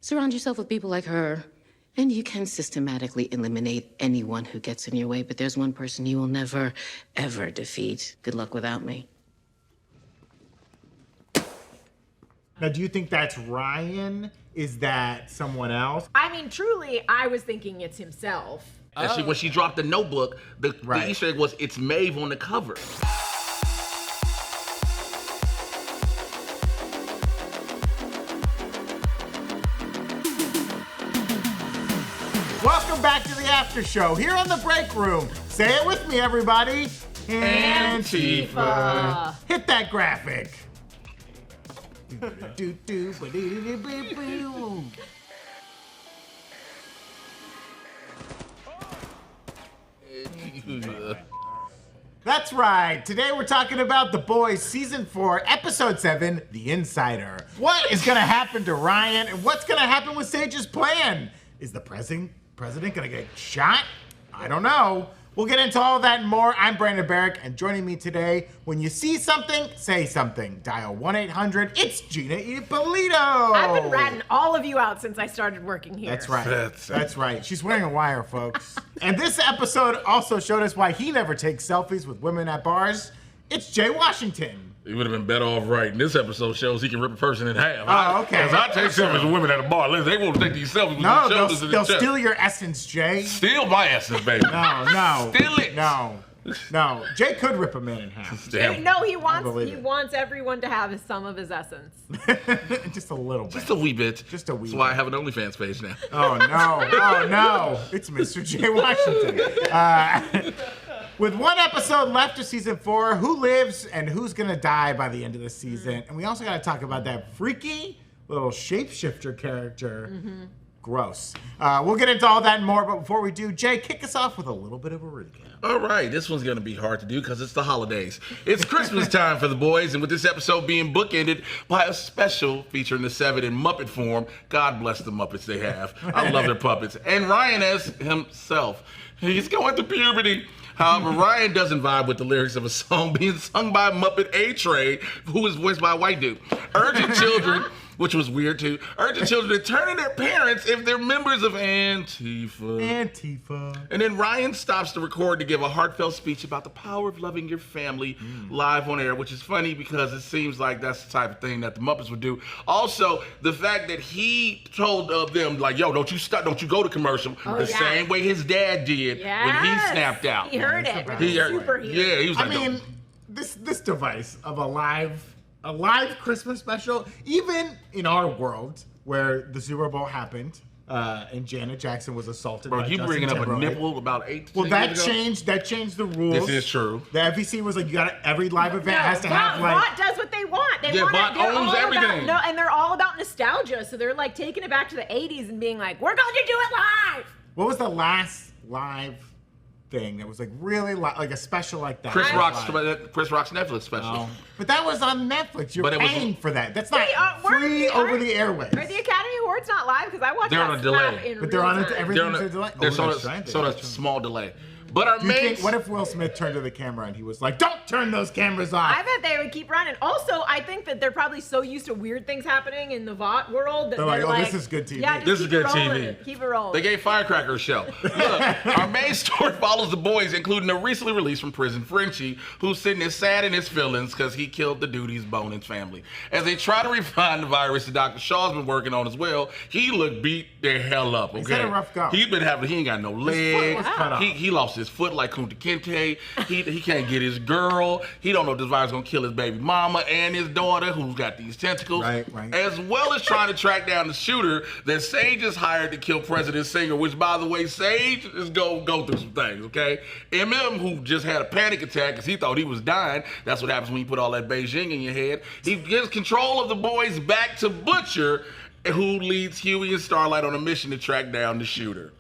Surround yourself with people like her, and you can systematically eliminate anyone who gets in your way, but there's one person you will never, ever defeat. Good luck without me. Now, do you think that's Ryan? Is that someone else? I mean, truly, I was thinking it's himself. And when she dropped the notebook, the Easter egg was, it's Maeve on the cover. Welcome back to the after show here on the break room. Say it with me, everybody. Antifa. Hit that graphic. That's right. Today we're talking about The Boys Season 4, Episode 7, The Insider. What is going to happen to Ryan, and what's going to happen with Sage's plan? Is the president gonna get shot? I don't know. We'll get into all that and more. I'm Brandon Barrick, and joining me today, when you see something, say something. Dial 1-800, it's Gina Ippolito. I've been ratting all of you out since I started working here. That's right. That's right. She's wearing a wire, folks. And this episode also showed us why he never takes selfies with women at bars. It's Jay Washington. He would have been better off writing. This episode shows he can rip a person in half. Oh, okay. Because I take selfies with women at a bar. They won't take these selfies with No, their shoulders they'll steal your essence, Jay. Steal my essence, baby. No. Steal it. No. Jay could rip a man in half. Damn. No, he wants everyone to have some of his essence. Just a little bit. Just a wee bit. Just a wee That's why I bit. have an OnlyFans page now. Oh, no. It's Mr. Jay Washington. With one episode left of season 4, who lives and who's gonna die by the end of the season? And we also gotta talk about that freaky little shapeshifter character. Gross. We'll get into all that and more, but before we do, Jay, kick us off with a little bit of a recap. All right, this one's gonna be hard to do because it's the holidays. It's Christmas time for the boys, and with this episode being bookended by a special featuring the Seven in Muppet form, God bless the Muppets they have. I love their puppets. And Ryan as himself. He's going through puberty. However, Ryan doesn't vibe with the lyrics of a song being sung by Muppet A-Tray, who is voiced by a white dude, urging children, which was weird too, urging children to turn in their parents if they're members of Antifa. And then Ryan stops to record to give a heartfelt speech about the power of loving your family live on air, which is funny because it seems like that's the type of thing that the Muppets would do. Also, the fact that he told them, like, yo, don't you go to commercial same way his dad did when he snapped out. He heard it. Yeah, he was like, I mean, this device of a live Christmas special, even in our world where the Super Bowl happened and Janet Jackson was assaulted by you Justin bringing up a Timberlake. nipple about 8 Well, years ago? that changed the rules. This is true. The FEC was like, every live event has to have like. Bot does what they want. Bot owns everything. And they're all about nostalgia. So they're like taking it back to the 80s and being like, we're going to do it live. What was the last live thing that was like really like a special like that? Chris Rock's Netflix special. Oh. But that was on Netflix. You're But it was- paying for that. That's not Wait, free over the airwaves. Are the Academy Awards not live? Because I watched They're that on a delay. snap in But they're on real it. time. Everything's a delay. There's that's right. sort of small delay. But our Do you main. think, what if Will Smith turned to the camera and he was like, "Don't turn those cameras off"? I bet they would keep running. Also, I think that they're probably so used to weird things happening in the VOT world that They're like, "Oh, this is good TV." Yeah, just This is keep good it rolling. TV. Keep it rolling. They gave Firecracker a show. Look, our main story follows the boys, including a recently released from prison Frenchie, who's sitting there sad in his feelings because he killed the dude he's boning his family. As they try to refine the virus that Dr. Shaw's been working on as well, he looked beat the hell up. Okay, He's had a rough go. He ain't got no legs. was cut off. He lost his foot like Kunta Kinte. He can't get his girl. He don't know if this virus gonna kill his baby mama and his daughter, who's got these tentacles. Right. As well as trying to track down the shooter that Sage is hired to kill President Singer, which, by the way, Sage is go through some things, okay? MM, who just had a panic attack because he thought he was dying. That's what happens when you put all that Beijing in your head. He gives control of the boys back to Butcher, who leads Huey and Starlight on a mission to track down the shooter.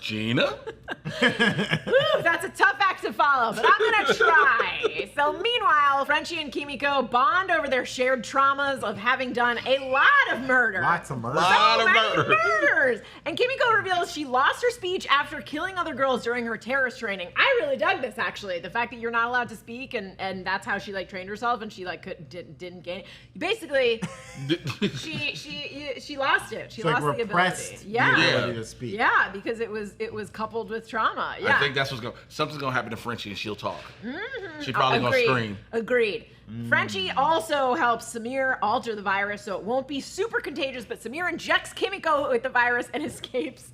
Gina? Ooh, that's a tough act to follow, but I'm gonna try. So meanwhile, Frenchie and Kimiko bond over their shared traumas of having done a lot of murder. Lots of murder. Lot So of many murder. murders. And Kimiko reveals she lost her speech after killing other girls during her terrorist training. I really dug this, actually. The fact that you're not allowed to speak, and that's how she like trained herself, and she like didn't gain it. Basically, she lost it. She It's like lost the repressed ability. the Yeah. ability to speak. Yeah, because it was coupled with trauma. Yeah. I think that's something's gonna happen to Frenchie and she'll talk. She probably gonna scream. Agreed. Frenchie also helps Samir alter the virus so it won't be super contagious, but Samir injects Kimiko with the virus and escapes.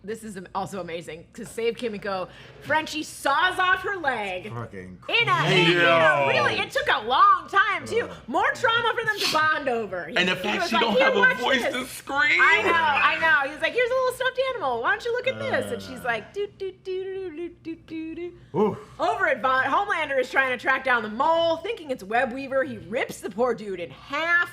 This is also amazing. To save Kimiko, Frenchie saws off her leg. Fucking Really, it took a long time too. More trauma for them to bond over. And the He fact was she like, don't "Here, have a watch voice this." to scream. I know. He was like, here's a little stuffed animal. Why don't you look at this? And she's like, do do do do do do do. Ooh. Over at Vaughn, Homelander is trying to track down the mole, thinking it's Webweaver. He rips the poor dude in half.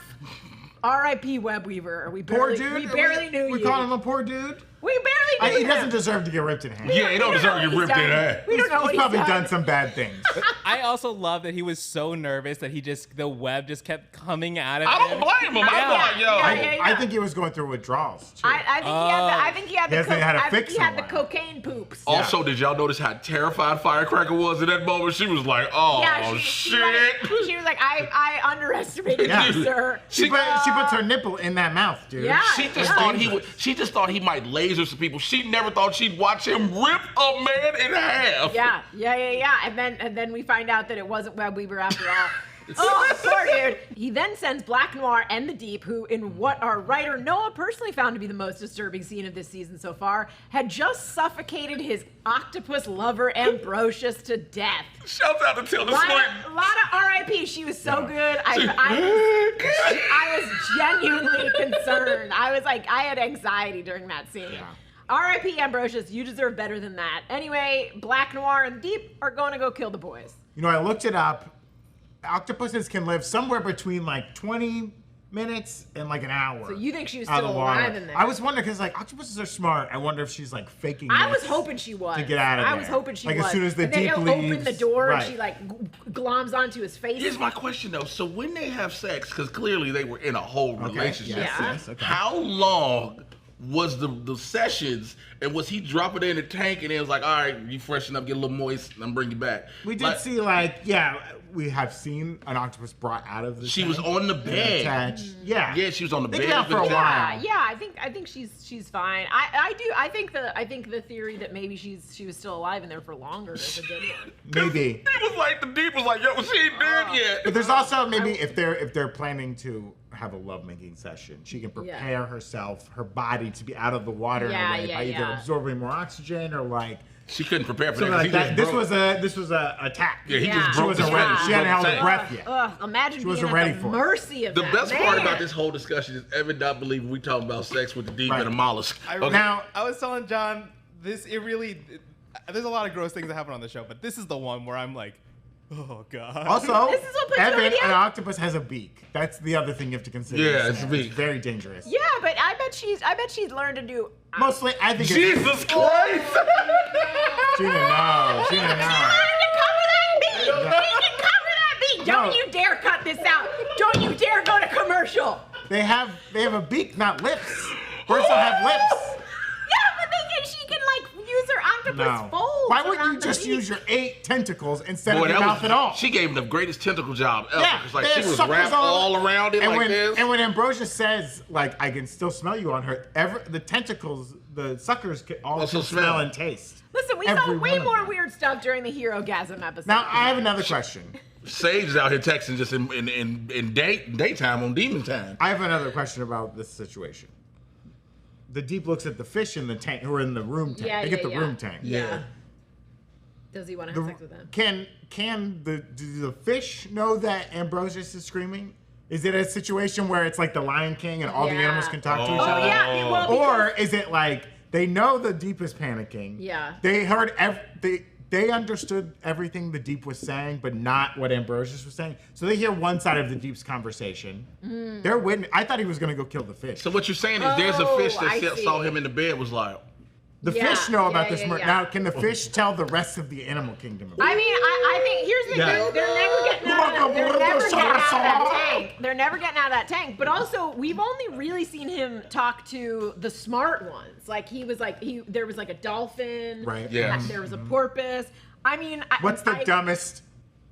R.I.P. Webweaver. We Poor barely, dude? we barely knew you. We call him a poor dude? We barely knew He him. doesn't deserve to get ripped in half. Yeah, he don't deserve to get ripped in half. We don't know what He's probably he's done some bad things. I also love that he was so nervous that the web just kept coming at him. I don't blame him. I thought, yo. Yeah. I think he was going through withdrawals, too. I think he had the He hasn't had a I think fix he had in the a while. cocaine poops. Also, did y'all notice how terrified Firecracker was in that moment? She was like, "Oh she shit!" was like, I underestimated Yeah. you, sir. She puts her nipple in that mouth, dude. Yeah. She just thought he might laser some people. She never thought she'd watch him rip a man in half. Yeah. And then we find out that it wasn't Webweaver after all. Oh, poor dude. He then sends Black Noir and the Deep, who, in what our writer Noah personally found to be the most disturbing scene of this season so far, had just suffocated his octopus lover Ambrosius to death. Shouts out to Tilda A Swinton. lot of R.I.P. She was so good. I was genuinely concerned. I was like, I had anxiety during that scene. Yeah. R.I.P. Ambrosius, you deserve better than that. Anyway, Black Noir and Deep are going to go kill the boys. You know, I looked it up. Octopuses can live somewhere between like 20 minutes and like an hour. So you think she was out still of the water. alive in there? I was wondering, because like octopuses are smart. I wonder if she's like faking I was this hoping she was. to get out of there. I was hoping she like, was. as soon as the and then Deep he'll leaves. open the door right. and she like gloms onto his face. Here's my question though. So when they have sex, because clearly they were in a whole relationship. Yes, Yeah. yes, okay. How long was the sessions, and was he dropping it in the tank and it was like, all right, you freshen up, get a little moist, and I'm bring you back? We did Like, see we have seen an octopus brought out of the she tank was on the and bed. attached. Yeah. Yeah, she was on the They bed. get out for a with while. Yeah, I think she's fine. I think the theory that maybe she was still alive in there for longer is a good one. Maybe. It was like the Deep was like, yo, she ain't dead yet. But there's also maybe if they're planning to have a lovemaking session, she can prepare herself, her body to be out of the water in a way by either absorbing more oxygen or like She couldn't prepare for something that. like that. This was a attack. Yeah, he Yeah. just She broke wasn't the ready. sweat. She hadn't held her Tank. breath yet. Imagine She being wasn't at ready the for it. mercy of The that best part man. about this whole discussion is Evan not believing we talking about sex with the Deep Right. and a mollusk. Now, I was telling John there's a lot of gross things that happen on the show, but this is the one where I'm like, oh god. also, This is what puts you Evan, on the an edge. octopus has a beak. That's the other thing you have to consider. Yeah, it's a beak. very dangerous. Yeah, but I bet she's learned to do. Mostly, I think Jesus Christ! Gina, no. Gina, no. He can cover that beat. Don't No. you dare cut this out. Don't you dare go to commercial. They have a beak, not lips. Birds don't have lips. Yeah, but she can like use her octopus No. folds. Why wouldn't around you the just beak? use your 8 tentacles instead Boy, of your that mouth at all? She gave him the greatest tentacle job ever. Yeah, It's like they she had was suckers wrapped all around it and like when, this. And when Ambrosia says, like, I can still smell you on her, the tentacles, the suckers can also smell. smell and taste. Listen, we Every saw way one of more them. weird stuff during the Hero Gasm episode. Now, I have another question. Sage is out here texting just in daytime on demon time. I have another question about this situation. The Deep looks at the fish in the tank, who are in the room tank. Yeah, they get yeah, the yeah. room tank. Yeah. Does he want to have sex with them? Do the fish know that Ambrosius is screaming? Is it a situation where it's like the Lion King and all the Yeah. animals can talk to each Oh other? yeah, well, Or because- is it like they know the Deep is panicking? Yeah. They heard they understood everything the Deep was saying, but not what Ambrosius was saying. So they hear one side of the Deep's conversation. They're I thought he was gonna go kill the fish. So what you're saying is there's a fish I that see. saw him in the bed was like, The Yeah, fish know about yeah, this yeah, murder. yeah. Now, can the fish tell the rest of the animal kingdom about I mean, I think here's the thing. They're never getting out of that tank. They're never getting out of that tank. But also, we've only really seen him talk to the smart ones. Like there was like a dolphin. Right. Yeah. There was a porpoise. I mean, What's the dumbest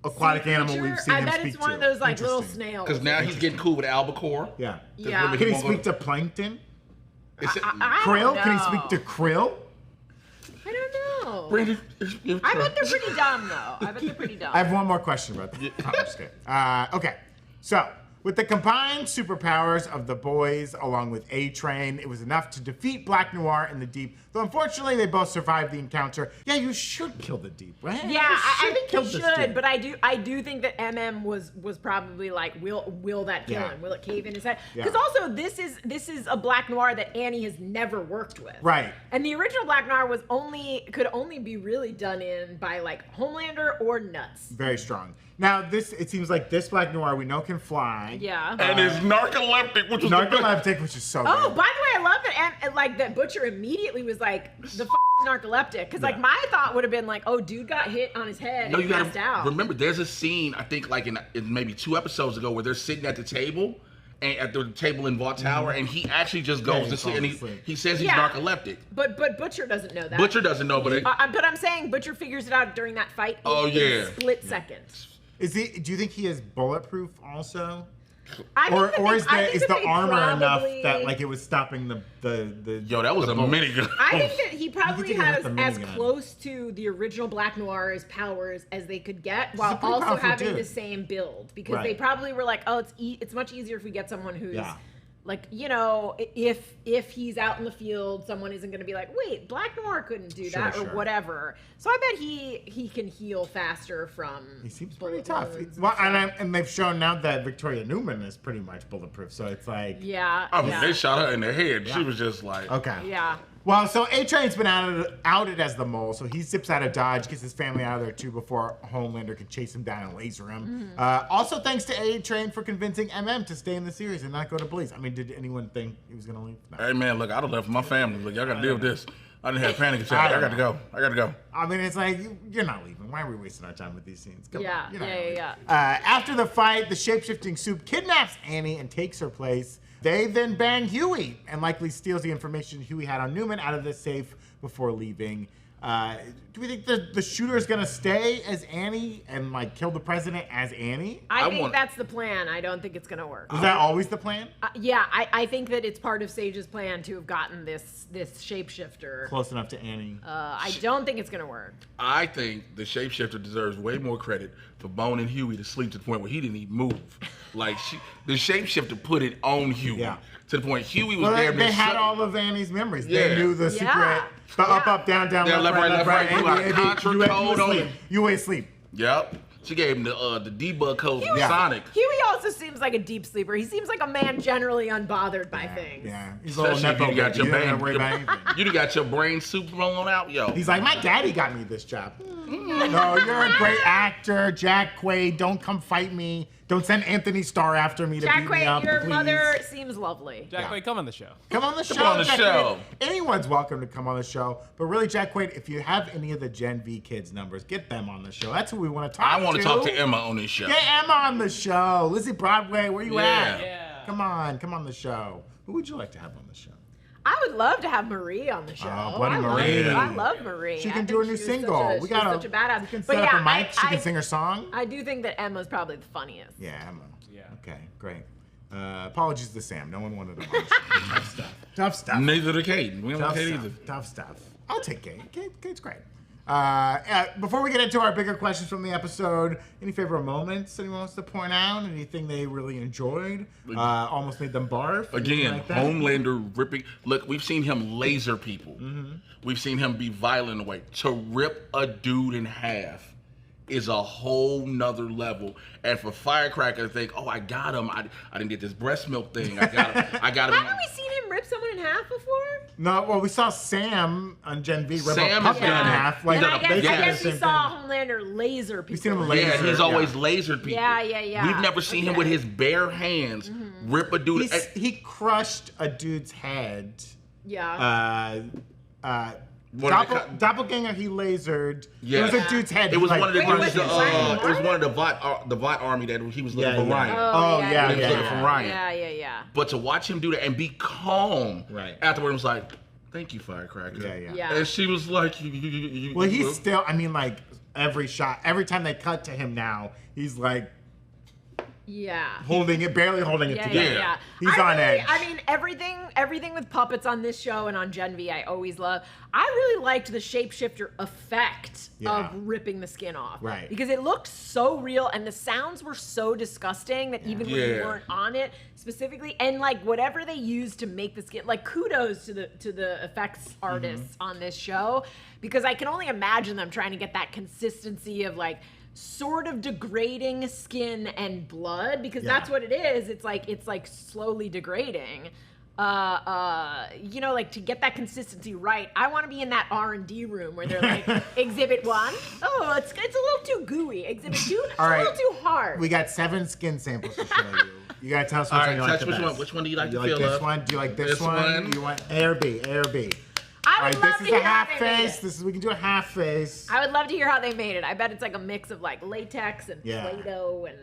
aquatic animal we've seen I him bet speak it's one to? of those like little Interesting. snails. Because now he's getting cool with albacore. Yeah. Yeah. Women Can he won't go- speak to plankton? It's- I Krill? don't Can he know. speak to krill? I don't know. Brandon, I bet they're pretty dumb though. I bet they're pretty dumb. I have one more question about that. Oh, I'm just kidding. Okay, so with the combined superpowers of the boys along with A-Train, it was enough to defeat Black Noir and the Deep. Though unfortunately they both survived the encounter. Yeah, you should kill the Deep, right? Yeah, I think kill you this should, dude. but I do think that MM was probably like, will that kill Yeah. him? Will it cave in his head? Yeah. Because also this is a Black Noir that Annie has never worked with. Right. And the original Black Noir could only be really done in by like Homelander or Nuts. Very strong. Now it seems like this Black Noir we know can fly. Yeah. and is narcoleptic, which was the best. Narcoleptic, which is so Oh, good. by the way, I love that. And like that Butcher immediately was like the narcoleptic, because like my thought would have been like, oh, dude got hit on his head No, and you passed gotta out. remember. There's a scene I think like in maybe 2 episodes ago where they're sitting at the table, and at the table in Vault Tower, and he actually just goes he to sleep, and falls asleep. he says he's Yeah. narcoleptic. But Butcher doesn't know that. Butcher doesn't know, but But I'm saying Butcher figures it out during that fight. In yeah. a split second. Do you think he is bulletproof also? I think Or is I think is that the they armor enough probably- that like it was stopping the yo, that was a minigun. I think that he probably think he has has the as minigun. close to the original Black Noir's powers as they could get, while pretty also powerful having dude. the same build, because Right. they probably were like, oh, it's much easier if we get someone who's. Yeah. Like, you know, if he's out in the field, someone isn't going to be like, wait, Black Noir couldn't do that or sure. whatever. So I bet he can heal faster from. He seems pretty bullet tough. wounds Well, stuff. and they've shown now that Victoria Newman is pretty much bulletproof. So it's like, Yeah. I mean, yeah. they shot her in the head. She was just like, okay. Yeah. Well, so A-Train's been outed as the mole, so he zips out of Dodge, gets his family out of there too before Homelander can chase him down and laser him. Also, thanks to A-Train for convincing MM to stay in the series and not go to police. I mean, did anyone think he was gonna leave? No. hey man, look, I'd have left my family. Look, y'all got to deal with this. I didn't have a panic attack. I got to go. I got to go. I mean, it's like, you're not leaving. Why are we wasting our time with these scenes? Come Yeah, on. You're not yeah, leaving. yeah, After the fight, the shape-shifting soup kidnaps Annie and takes her place. They then bang Huey and likely steals the information Huey had on Newman out of the safe before leaving. Do we think the shooter is gonna stay as Annie and like kill the president as Annie? I I think want- that's the plan. I don't think it's going to work. Was that always the plan? Yeah, I think that it's part of Sage's plan to have gotten this shapeshifter. Close enough to Annie. I don't think it's gonna work. I think the shapeshifter deserves way more credit for boning Huey to sleep to the point where he didn't even move. Like the shapeshifter put it on Huey Yeah. to the point Huey was Well, there. they had all of Annie's memories. They Yeah. knew the secret. Yeah. The up, Yeah. up, down, down, Yeah, left, right, left, right. You got a contra code on asleep. it. You were asleep. Yep. She gave him the debug code from Yeah. Sonic. Huey also seems like a deep sleeper. He seems like a man generally unbothered by things. Yeah, he's a little Especially if nepo you got baby. your You don't gotta brain. worry about anything. You done got your brain super blown out, yo. He's like, my daddy got me this job. No, you're a great actor, Jack Quaid. Don't come fight me. Don't send Anthony Starr after me to Jack beat me up, Quaid, your please. mother seems lovely. Jack, wait, come on the show. Come on the show. on the Jack show. Quaid. Anyone's welcome to come on the show. But really, Jack Quaid, if you have any of the Gen V kids numbers, get them on the show. That's who we want to talk to. I want to talk to Emma on this show. Get Emma on the show. Lizzie Broadway, where you at? Yeah. Come on the show. Who would you like to have on the show? I would love to have Marie on the show. Oh, Bloody I Marie. I love Marie. She I can do think a new she's single. She's such a badass. We can But set up yeah, a mic. She can sing her song. I do think that Emma's probably the funniest. Yeah, Emma. Yeah. Okay, great. Apologies to Sam. No one wanted him on the show. Tough stuff. Tough stuff. Neither did Kate. We don't Tough like Kate stuff. either. Tough stuff. I'll take Kate. Kate's great. Before we get into our bigger questions from the episode, any favorite moments anyone wants to point out? Anything they really enjoyed? Almost made them barf? Anything Again, like that? Homelander ripping. Look, we've seen him laser people. We've seen him be violent in a way. To rip a dude in half is a whole nother level. And for Firecracker to think, oh, I got him. I didn't get this breast milk thing. I got him. Haven't we seen him rip someone in half before? No, well, we saw Sam on Gen V rip Sam a has puppet in done it. half. Like, And I guess, basically I the guess we same saw thing. Homelander laser people. We've seen him Yeah, laser. he's always lasered people. Yeah. We've never seen him with his bare hands rip a dude. He crushed a dude's head. Yeah. Doppelganger, he lasered. Yeah. It was a dude's head. It was one of the Wait, dudes. was it Ryan It was one of the Vought army that he was looking for Ryan. Oh, He was looking for Ryan. Yeah. But to watch him do that and be calm afterward, was like, "Thank you, Firecracker." Yeah. And she was like, Well, he's still. I mean, like every time they cut to him now, he's like. Barely holding it together. Yeah. He's on edge. I mean, everything with puppets on this show and on Gen V, I always love. I really liked the shapeshifter effect of ripping the skin off. Right. Because it looked so real and the sounds were so disgusting that even when you weren't on it specifically, and like whatever they used to make the skin, like kudos to the effects artists on this show, because I can only imagine them trying to get that consistency of like sort of degrading skin and blood, because that's what it is. It's like slowly degrading. Like to get that consistency right, I want to be in that R&D room where they're like, Exhibit 1, oh, it's a little too gooey. Exhibit 2, it's a little too hard. We got 7 skin samples to show you. You gotta tell us which one you like the best. Which one do you like to feel this up? One? Do you like this one? You want A or B? A or B? I would love this to is hear a how half they made face. it. We can do a half face. I would love to hear how they made it. I bet it's like a mix of like latex and Play-Doh and.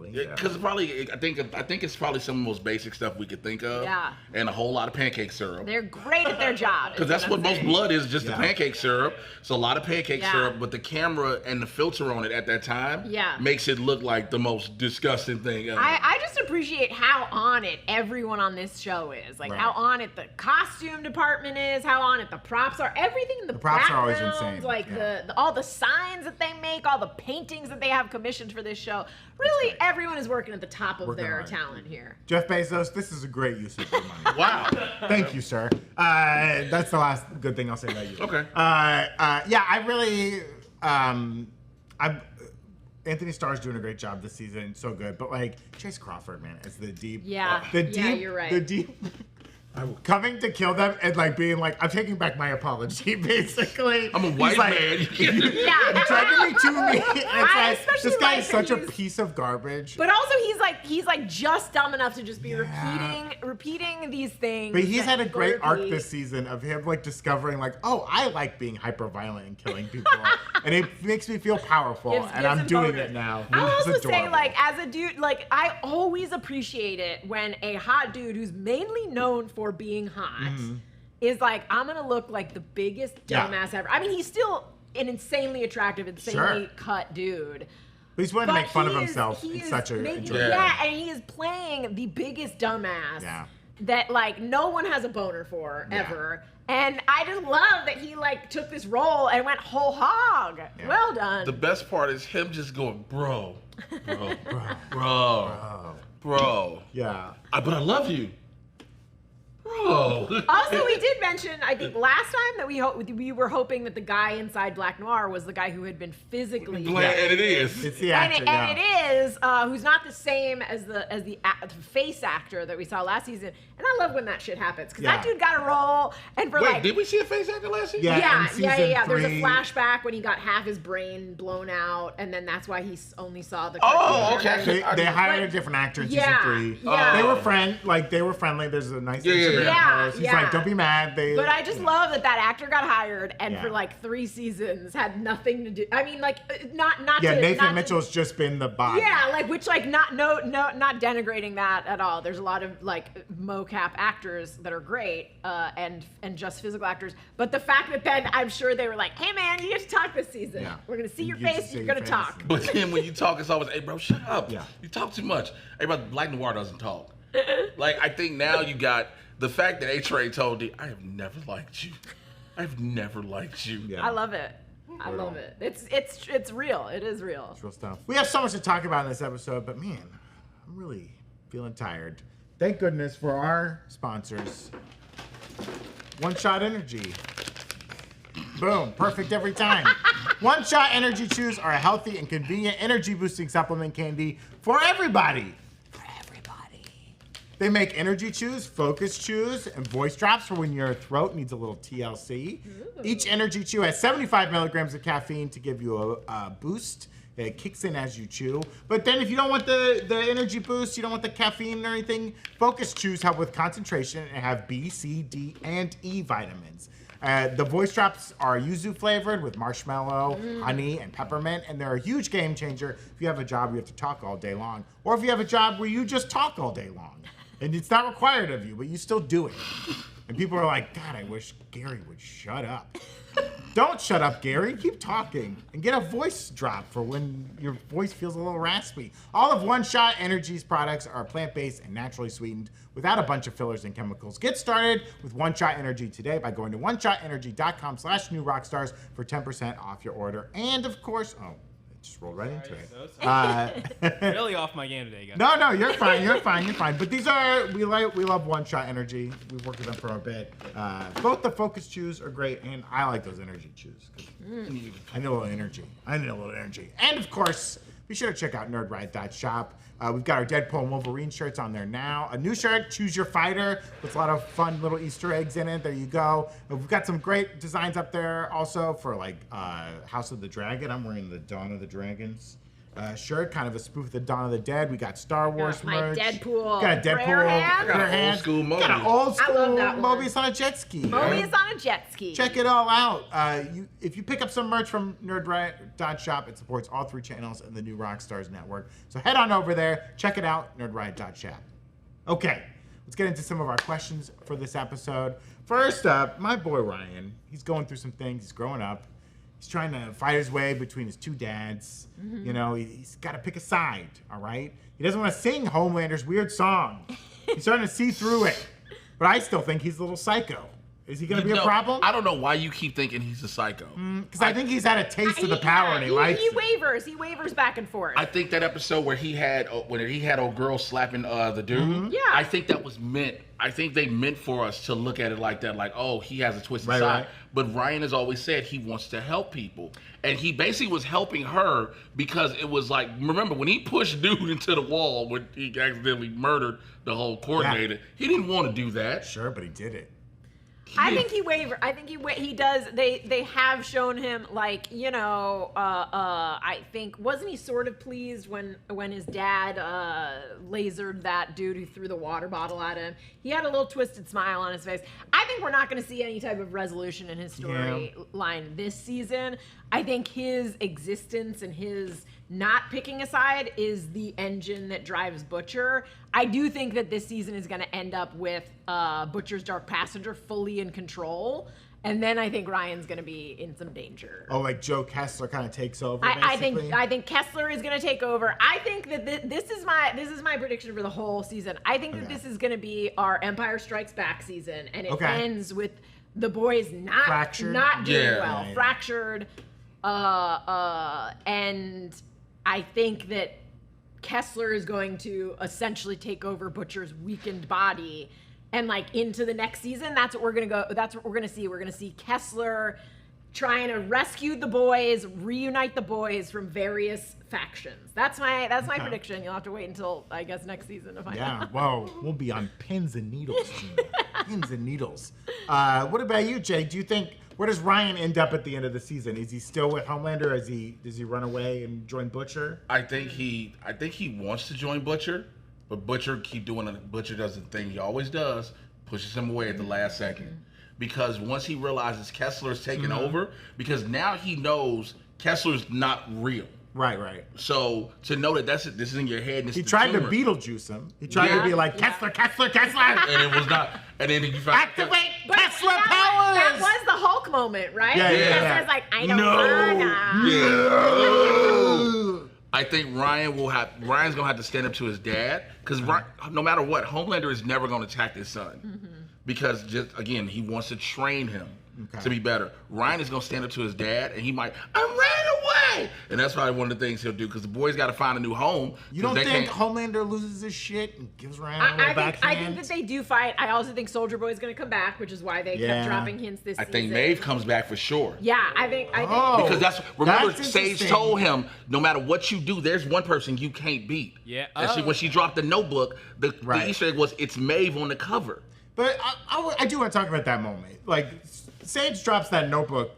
Because I think it's probably some of the most basic stuff we could think of. Yeah. And a whole lot of pancake syrup. They're great at their job. Because that's what most blood is, just the pancake syrup. So a lot of pancake Yeah. syrup, but the camera and the filter on it at that time makes it look like the most disgusting thing ever. I just appreciate how on it everyone on this show is. Like how on it the costume department is, how on it the props are, everything in the props are always background, insane. like all the signs that they make, all the paintings that they have commissioned for this show. Really, everyone is working at the top of their talent here. Jeff Bezos, this is a great use of your money. Wow. Thank you, sir. That's the last good thing I'll say about you. Okay. I really, Anthony Starr's doing a great job this season. So good. But like Chase Crawford, man, as the deep. Yeah. You're right. The deep. Coming to kill them and like being like, I'm taking back my apology, basically. I'm a white man. You're driving me to me. And it's like, this guy is such a he's- piece of garbage. But also he's like just dumb enough to just be repeating these things. But he's had a that great go arc repeat. this season of him like discovering like, oh, I like being hyper violent and killing people, and it makes me feel powerful, and Gives I'm him doing bonus. it now. I'll It's also say, adorable. like, as a dude, like, I always appreciate it when a hot dude who's mainly known for being hot is like, I'm gonna look like the biggest dumbass ever. I mean, he's still an insanely attractive, insanely cut dude. But he's willing to But make fun of he himself he in is such a making- enjoyable way. yeah, and he is playing the biggest dumbass that like no one has a boner for ever. And I just love that he like took this role and went whole hog. Yeah. Well done. The best part is him just going, bro. Yeah. But I love you. Bro. Also, we did mention, I think, last time that we were hoping that the guy inside Black Noir was the guy who had been physically. And it is. It's the actor, and it is, who's not the same as the face actor that we saw last season. And I love when that shit happens because that dude got a role, and for Wait, like. Did we see a face actor last season? Yeah. Yeah. There's a 3. flashback when he got half his brain blown out, and then that's why he only saw the. Oh, cartoon. okay. They hired But- a different actor in Yeah, season 3. yeah. They were friendly. There's a nice Instagram Yeah, post. He's yeah. like, don't be mad. But I just love that actor got hired and for like 3 seasons had nothing to do. I mean, like not Yeah, to, Nathan not Mitchell's just been the body. Yeah, like which like not denigrating that at all. There's a lot of like mocap actors that are great and just physical actors. But the fact that then I'm sure they were like, hey man, you get to talk this season. Yeah. We're gonna see your You get to face. see You're your gonna face. talk. But then when you talk, it's always, hey, bro, shut up. Yeah. You talk too much. Hey, bro, Black Noir doesn't talk. Like, I think now you got the fact that A-Train told D, I have never liked you. I've never liked you. Yeah. I love it. I love it. It's real. It is real. Real stuff. We have so much to talk about in this episode, but man, I'm really feeling tired. Thank goodness for our sponsors. One Shot Energy. Boom, perfect every time. One Shot Energy Chews are a healthy and convenient energy boosting supplement candy for everybody. They make energy chews, focus chews, and voice drops for when your throat needs a little TLC. Each energy chew has 75 milligrams of caffeine to give you a boost It kicks in as you chew. But then if you don't want the energy boost, you don't want the caffeine or anything, Focus Chews help with concentration and have B, C, D, and E vitamins. The voice drops are yuzu flavored with marshmallow, honey, and peppermint, and they're a huge game changer if you have a job where you have to talk all day long, or if you have a job where you just talk all day long. And it's not required of you, but you still do it. And people are like, God, I wish Gary would shut up. Don't shut up, Gary. Keep talking. And get a voice drop for when your voice feels a little raspy. All of One Shot Energy's products are plant-based and naturally sweetened without a bunch of fillers and chemicals. Get started with One Shot Energy today by going to oneshotenergy.com/newrockstars for 10% off your order. And of course, just rolled right into it. Really off my game today, guys. No, you're fine. You're fine. But these are we love One Shot Energy. We've worked with them for a bit. Both the Focus Chews are great, and I like those energy chews. I need a little energy. And of course, be sure to check out nerdride.shop. We've got our Deadpool and Wolverine shirts on there now. A new shirt, Choose Your Fighter, with a lot of fun little Easter eggs in it. There you go. We've got some great designs up there also for like House of the Dragon. I'm wearing the Dawn of the Dragons shirt, kind of a spoof of the Dawn of the Dead. We got Star Wars merch. Deadpool. Got a Deadpool. Hand. Got an old school Mobius. Got an old school I love that one. Mobius on a jet ski. Mobius on a jet ski. Check it all out. If you pick up some merch from nerdride.shop, it supports all 3 channels and the new Rockstars network. So head on over there, check it out, nerdride.shop. Okay, let's get into some of our questions for this episode. First up, my boy Ryan. He's going through some things. He's growing up. He's trying to fight his way between his 2 dads. You know, he's got to pick a side, all right? He doesn't want to sing Homelander's weird song. He's starting to see through it. But I still think he's a little psycho. Is he going to be a problem? I don't know why you keep thinking he's a psycho. Because I think he's had a taste of the power and he likes He it. wavers. He wavers back and forth. I think that episode where he had old girl slapping the dude. Yeah. I think that was meant. I think they meant for us to look at it like that, like, oh, he has a twisted side. Right. But Ryan has always said he wants to help people, and he basically was helping her because it was like, remember when he pushed dude into the wall when he accidentally murdered the whole coordinator? Yeah. He didn't want to do that. Sure, but he did it. I think he wavers. I think he does. They have shown him, like, you know, I think, wasn't he sort of pleased when his dad lasered that dude who threw the water bottle at him? He had a little twisted smile on his face. I think we're not going to see any type of resolution in his storyline this season. I think his existence and his not picking a side is the engine that drives Butcher. I do think that this season is going to end up with Butcher's Dark Passenger fully in control. And then I think Ryan's going to be in some danger. Oh, like Joe Kessler kind of takes over, I basically? think Kessler is going to take over. I think that this is my prediction for the whole season. I think that this is going to be our Empire Strikes Back season, and it ends with the boys not doing well, Yeah. fractured, and I think that Kessler is going to essentially take over Butcher's weakened body, and like into the next season, that's what we're gonna see. We're gonna see Kessler trying to rescue the boys, reunite the boys from various factions. That's my prediction. You'll have to wait until, I guess, next season to find out. Yeah, well, we'll be on pins and needles, Gina. Pins and needles. What about you, Jake? Do you think, where does Ryan end up at the end of the season? Is he still with Homelander? Does he run away and join Butcher? I think he wants to join Butcher, but Butcher does the thing he always does, pushes him away at the last second. Because once he realizes Kessler's taking over, because now he knows Kessler's not real. Right. So to know that this is in your head, and it's He the tried to tumor. Beetlejuice him. He tried to be like, Kessler! And it was not. And then you found Activate But Kessler that powers! was the Hulk moment, right? Yeah. Kessler's like, I don't wanna. I think Ryan's gonna have to stand up to his dad, because no matter what, Homelander is never gonna attack his son, because just again he wants to train him to be better. Ryan is gonna stand up to his dad, and he might, I ran away, and that's probably one of the things he'll do, because the boys got to find a new home. You don't think Homelander loses his shit and gives Ryan a little I backhand? think that they do fight. I also think Soldier Boy's going to come back, which is why they kept dropping hints this I season. think Maeve comes back for sure. Yeah, I think. Because remember, that's Sage interesting. told him, no matter what you do, there's one person you can't beat. Yeah. And when she dropped the notebook, the Easter egg was, it's Maeve on the cover. But I do want to talk about that moment. Like, Sage drops that notebook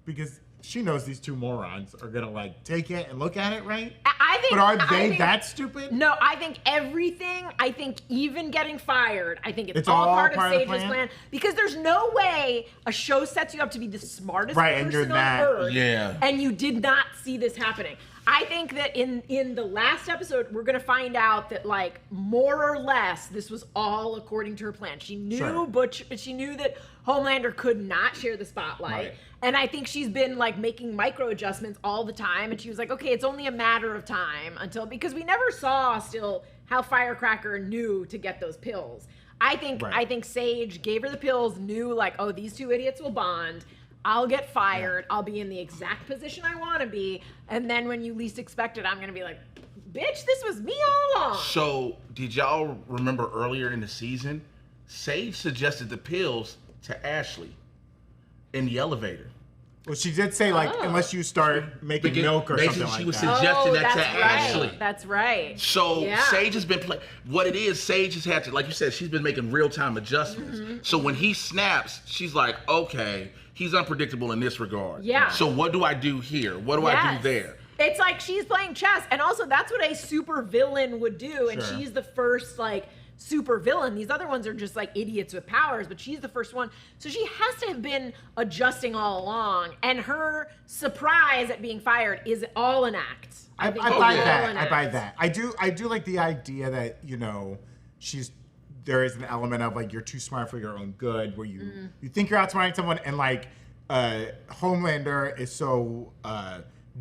because she knows these two morons are gonna like take it and look at it, right? I think. But are I they think- that stupid? No, I think everything, I think even getting fired, I think it's It's all all part of part of the Sage's plan? plan. Because there's no way a show sets you up to be the smartest Right, and person you're on that- earth. Yeah. And you did not see this happening. I think that in the last episode, we're gonna find out that like more or less this was all according to her plan. She knew Sure. she knew that Homelander could not share the spotlight. Right. And I think she's been like making micro adjustments all the time. And she was like, okay, it's only a matter of time until, because we never saw still how Firecracker knew to get those pills. I think Sage gave her the pills, knew like, oh, these two idiots will bond. I'll get fired. I'll be in the exact position I want to be. And then when you least expect it, I'm going to be like, bitch, this was me all along. So, did y'all remember earlier in the season, Sage suggested the pills to Ashley in the elevator. Well, she did say like unless you start making milk or Basically, something she like was that. suggesting that that's to right. Ashley. That's right. So Yeah. Sage has been playing. What it is, Sage has had to, like you said, she's been making real-time adjustments. So when he snaps, she's like, okay, he's unpredictable in this regard. Yeah. So what do I do here? What do I Yes. do there? It's like she's playing chess, and also that's what a super villain would do, and Sure. she's the first like super villain. These other ones are just like idiots with powers, but she's the first one. So she has to have been adjusting all along, and her surprise at being fired is all an act. I think buy it's all that. an I buy act. that. I do like the idea that, you know, there is an element of like you're too smart for your own good, where you think you're outsmarting someone, and like Homelander is so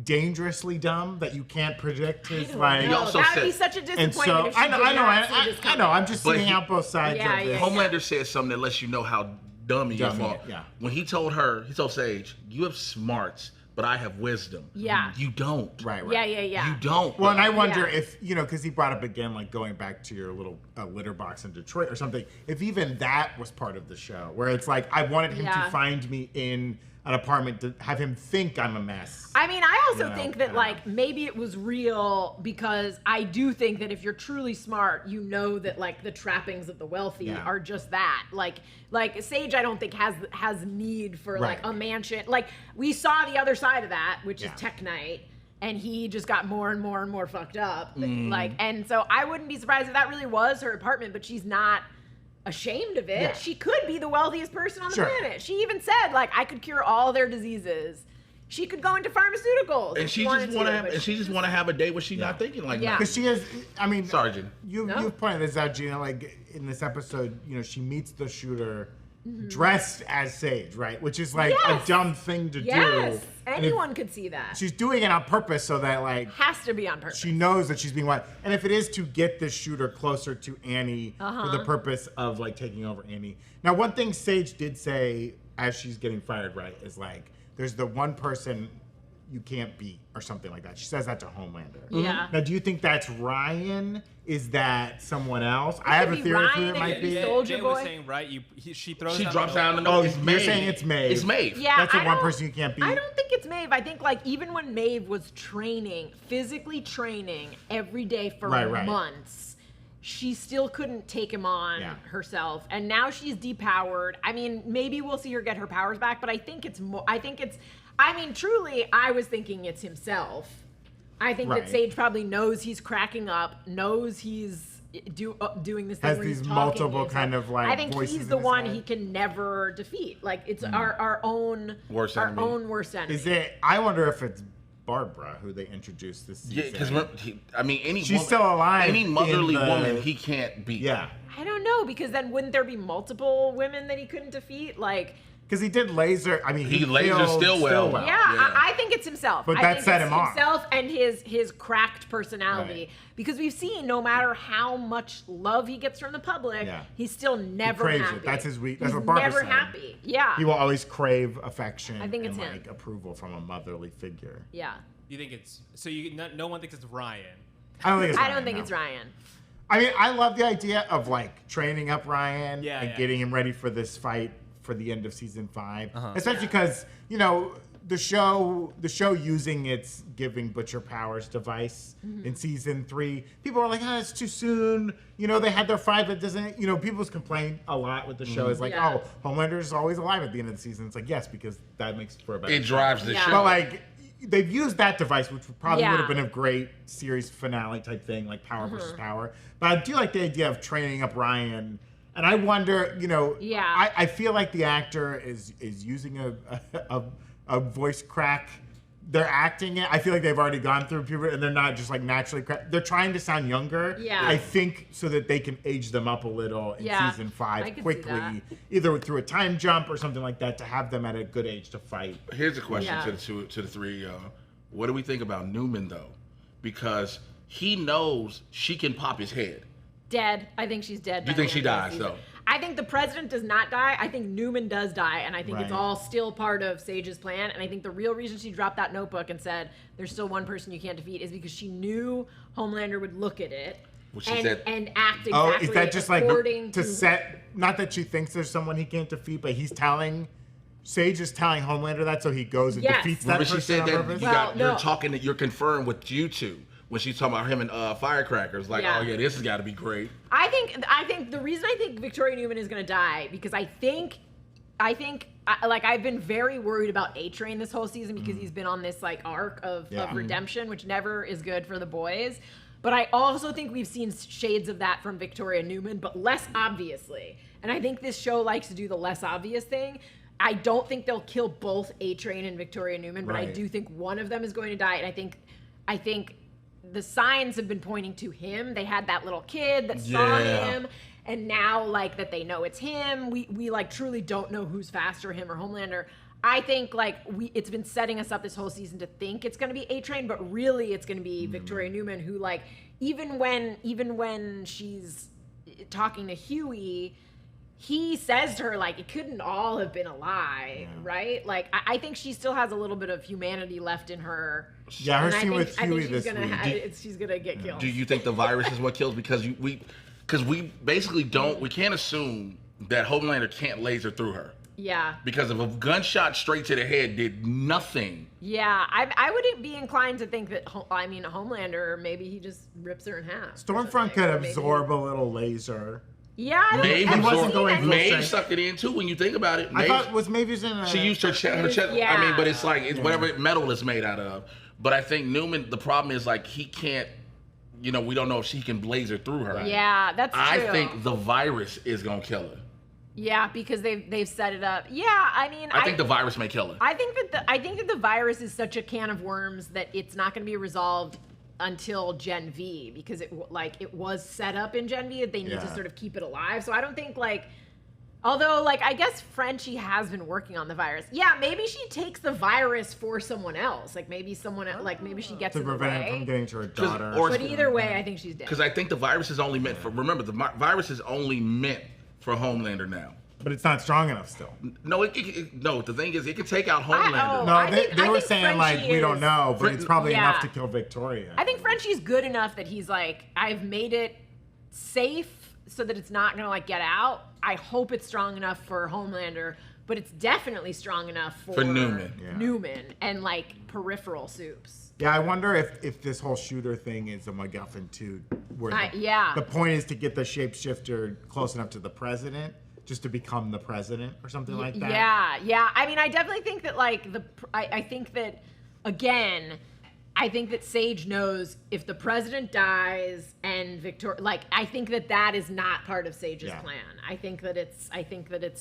dangerously dumb that you can't predict his like. No, also that would be said- such a And disappointment so if she I know, did I know, not see this I know. I'm coming. just But seeing he- out both sides Yeah, of this. yeah. Homelander said something that lets you know how dumb he Dumb is. he is, yeah. When he told Sage, you have smarts, but I have wisdom. Yeah. You don't. Right. Yeah. You don't. Well, and I wonder Yeah. if, you know, because he brought up again, like going back to your little litter box in Detroit or something, if even that was part of the show, where it's like, I wanted him Yeah. to find me in an apartment to have him think I'm a mess. I mean, I also You know, think that and, like maybe it was real, because I do think that if you're truly smart, you know that like the trappings of the wealthy Yeah. are just that. Like Sage, I don't think has need for like Right. a mansion. Like we saw the other side of that, which Yeah. is Tech Knight. And he just got more and more and more fucked up. Mm. Like, and so I wouldn't be surprised if that really was her apartment, but she's not ashamed of it. Yeah. She could be the wealthiest person on the Sure. planet. She even said, like, I could cure all their diseases. She could go into pharmaceuticals. And if she wanted just want to to, have, but and she just want to have a day where she's not thinking like Yeah. that. Because she has, I mean, Sorry, Gina. you've pointed this out, Gina, like in this episode, you know, she meets the shooter dressed as Sage, right? Which is like Yes. a dumb thing to Yes, do. And if- anyone could see that. she's doing it on purpose so that like Has to be on purpose. she knows that she's being watched. And if it is to get the shooter closer to Annie for the purpose of like taking over Annie. Now, one thing Sage did say as she's getting fired, right, is like, there's the one person you can't beat or something like that. She says that to Homelander. Yeah. Now, do you think that's Ryan? Is that someone else? I have a be theory for Ryan, it it might could be. be Soldier Jay was Boy. saying, right? She throws. She down drops the down the note. Oh, note. It's you're Maeve. saying it's Maeve. It's Maeve. Yeah, That's the I one don't- person you can't beat. I don't think it's Maeve. I think like even when Maeve was physically training every day for Right. months, she still couldn't take him on Yeah. herself. And now she's depowered. I mean, maybe we'll see her get her powers back, but I think it's more. I mean, truly, I was thinking it's himself. I think Right. that Sage probably knows he's cracking up, knows he's doing this thing Has where he's these talking multiple himself. kind of, like, I think voices he's in the his one head. he can never defeat. Like it's our own Worst our enemy. own worst enemy. Is it? I wonder if it's Barbara who they introduced this Yeah, season. because I mean, any She's woman, still alive Any motherly in the- woman he can't beat. Yeah, I don't know, because then wouldn't there be multiple women that he couldn't defeat? Like, because he did laser. I mean, He killed lasered Stillwell. yeah, Yeah. I think it's himself. But I that think set it's him off. himself and his cracked personality. Right. Because we've seen no matter how much love he gets from the public, Yeah. he's still never craves it. happy. That's his weak- that's He's what Barbara never said. happy. Yeah. He will always crave affection. I think it's and him. like approval from a motherly figure. Yeah. You think it's so? No one thinks it's Ryan. I don't think it's. I Ryan, don't think no. it's Ryan. I mean, I love the idea of like training up Ryan Yeah, and yeah. getting him ready for this fight for the end of season 5, Uh-huh. especially because you know the show using its giving Butcher powers device in season 3, people are like, it's too soon. You know, they had their fight, but doesn't, you know, people's complaint a lot with the show is like, oh, Homelander is always alive at the end of the season. It's like, yes, because that makes for a better It drives the show. But like, they've used that device, which probably would have been a great series finale type thing, like power versus power. But I do like the idea of training up Ryan. And I wonder, you know, I feel like the actor is using a voice crack. They're acting it. I feel like they've already gone through puberty and they're not just like naturally crack. They're trying to sound younger. Yeah. I think so that they can age them up a little in season 5 quickly, either through a time jump or something like that, to have them at a good age to fight. Here's a question to the three of y'all. What do we think about Newman though? Because he knows she can pop his head. Dead. I think she's dead. You think she dies though? I think the president does not die. I think Newman does die, and I think it's all still part of Sage's plan. And I think the real reason she dropped that notebook and said there's still one person you can't defeat is because she knew Homelander would look at it and act exactly is that just like according to set? Not that she thinks there's someone he can't defeat, but Sage is telling Homelander that, so he goes and defeats that person. She said on purpose? you're confirmed with you two. When she's talking about him and Firecrackers, like, oh yeah, this has got to be great. I think the reason I think Victoria Newman is going to die because I think I've been very worried about A-Train this whole season because he's been on this like arc of redemption, which never is good for the boys. But I also think we've seen shades of that from Victoria Newman, but less obviously. And I think this show likes to do the less obvious thing. I don't think they'll kill both A-Train and Victoria Newman, but I do think one of them is going to die, and I think the signs have been pointing to him. They had that little kid that saw him, and now like that they know it's him. We like truly don't know who's faster, him or Homelander. I think like it's been setting us up this whole season to think it's going to be A-Train, but really it's going to be Victoria Newman, who like even when she's talking to Huey, he says to her, like, it couldn't all have been a lie, right? Like, I think she still has a little bit of humanity left in her. Yeah, her scene with Huey this week. She's going to get killed. Do you think the virus is what kills? Because we basically we can't assume that Homelander can't laser through her. Yeah. Because if a gunshot straight to the head did nothing. Yeah, I wouldn't be inclined to think that, Homelander, maybe he just rips her in half. Stormfront could absorb a little laser. Yeah, Maeve sucked it in too. When you think about it, I thought was Maeve using she used her chest. Yeah. I mean, but it's like it's whatever metal is made out of. But I think Newman, the problem is like he can't. You know, we don't know if she can blazer through her. Yeah, that's true. I think the virus is gonna kill her. Yeah, because they've set it up. Yeah, I mean, I think the virus may kill her. I think that the virus is such a can of worms that it's not going to be resolved until Gen V, because it was set up in Gen V. They need to sort of keep it alive. So I don't think although I guess Frenchie has been working on the virus. Yeah, maybe she takes the virus for someone else. Like maybe someone maybe she gets to in the prevent way. it from getting to her daughter. But either way, I think she's dead. Because I think the virus is only meant for. Remember, the virus is only meant for Homelander now. But it's not strong enough still. No, no. The thing is, it can take out Homelander. They were saying we don't know, but it's probably enough to kill Victoria. I think Frenchie's good enough that he's like, I've made it safe so that it's not gonna get out. I hope it's strong enough for Homelander, but it's definitely strong enough for Newman. Newman and peripheral soups. Yeah, I wonder if this whole shooter thing is a MacGuffin too, where the point is to get the shapeshifter close enough to the president, just to become the president or something like that. Yeah. I mean, I definitely think that I think that again, I think that Sage knows if the president dies and Victoria, I think that is not part of Sage's plan. I think that it's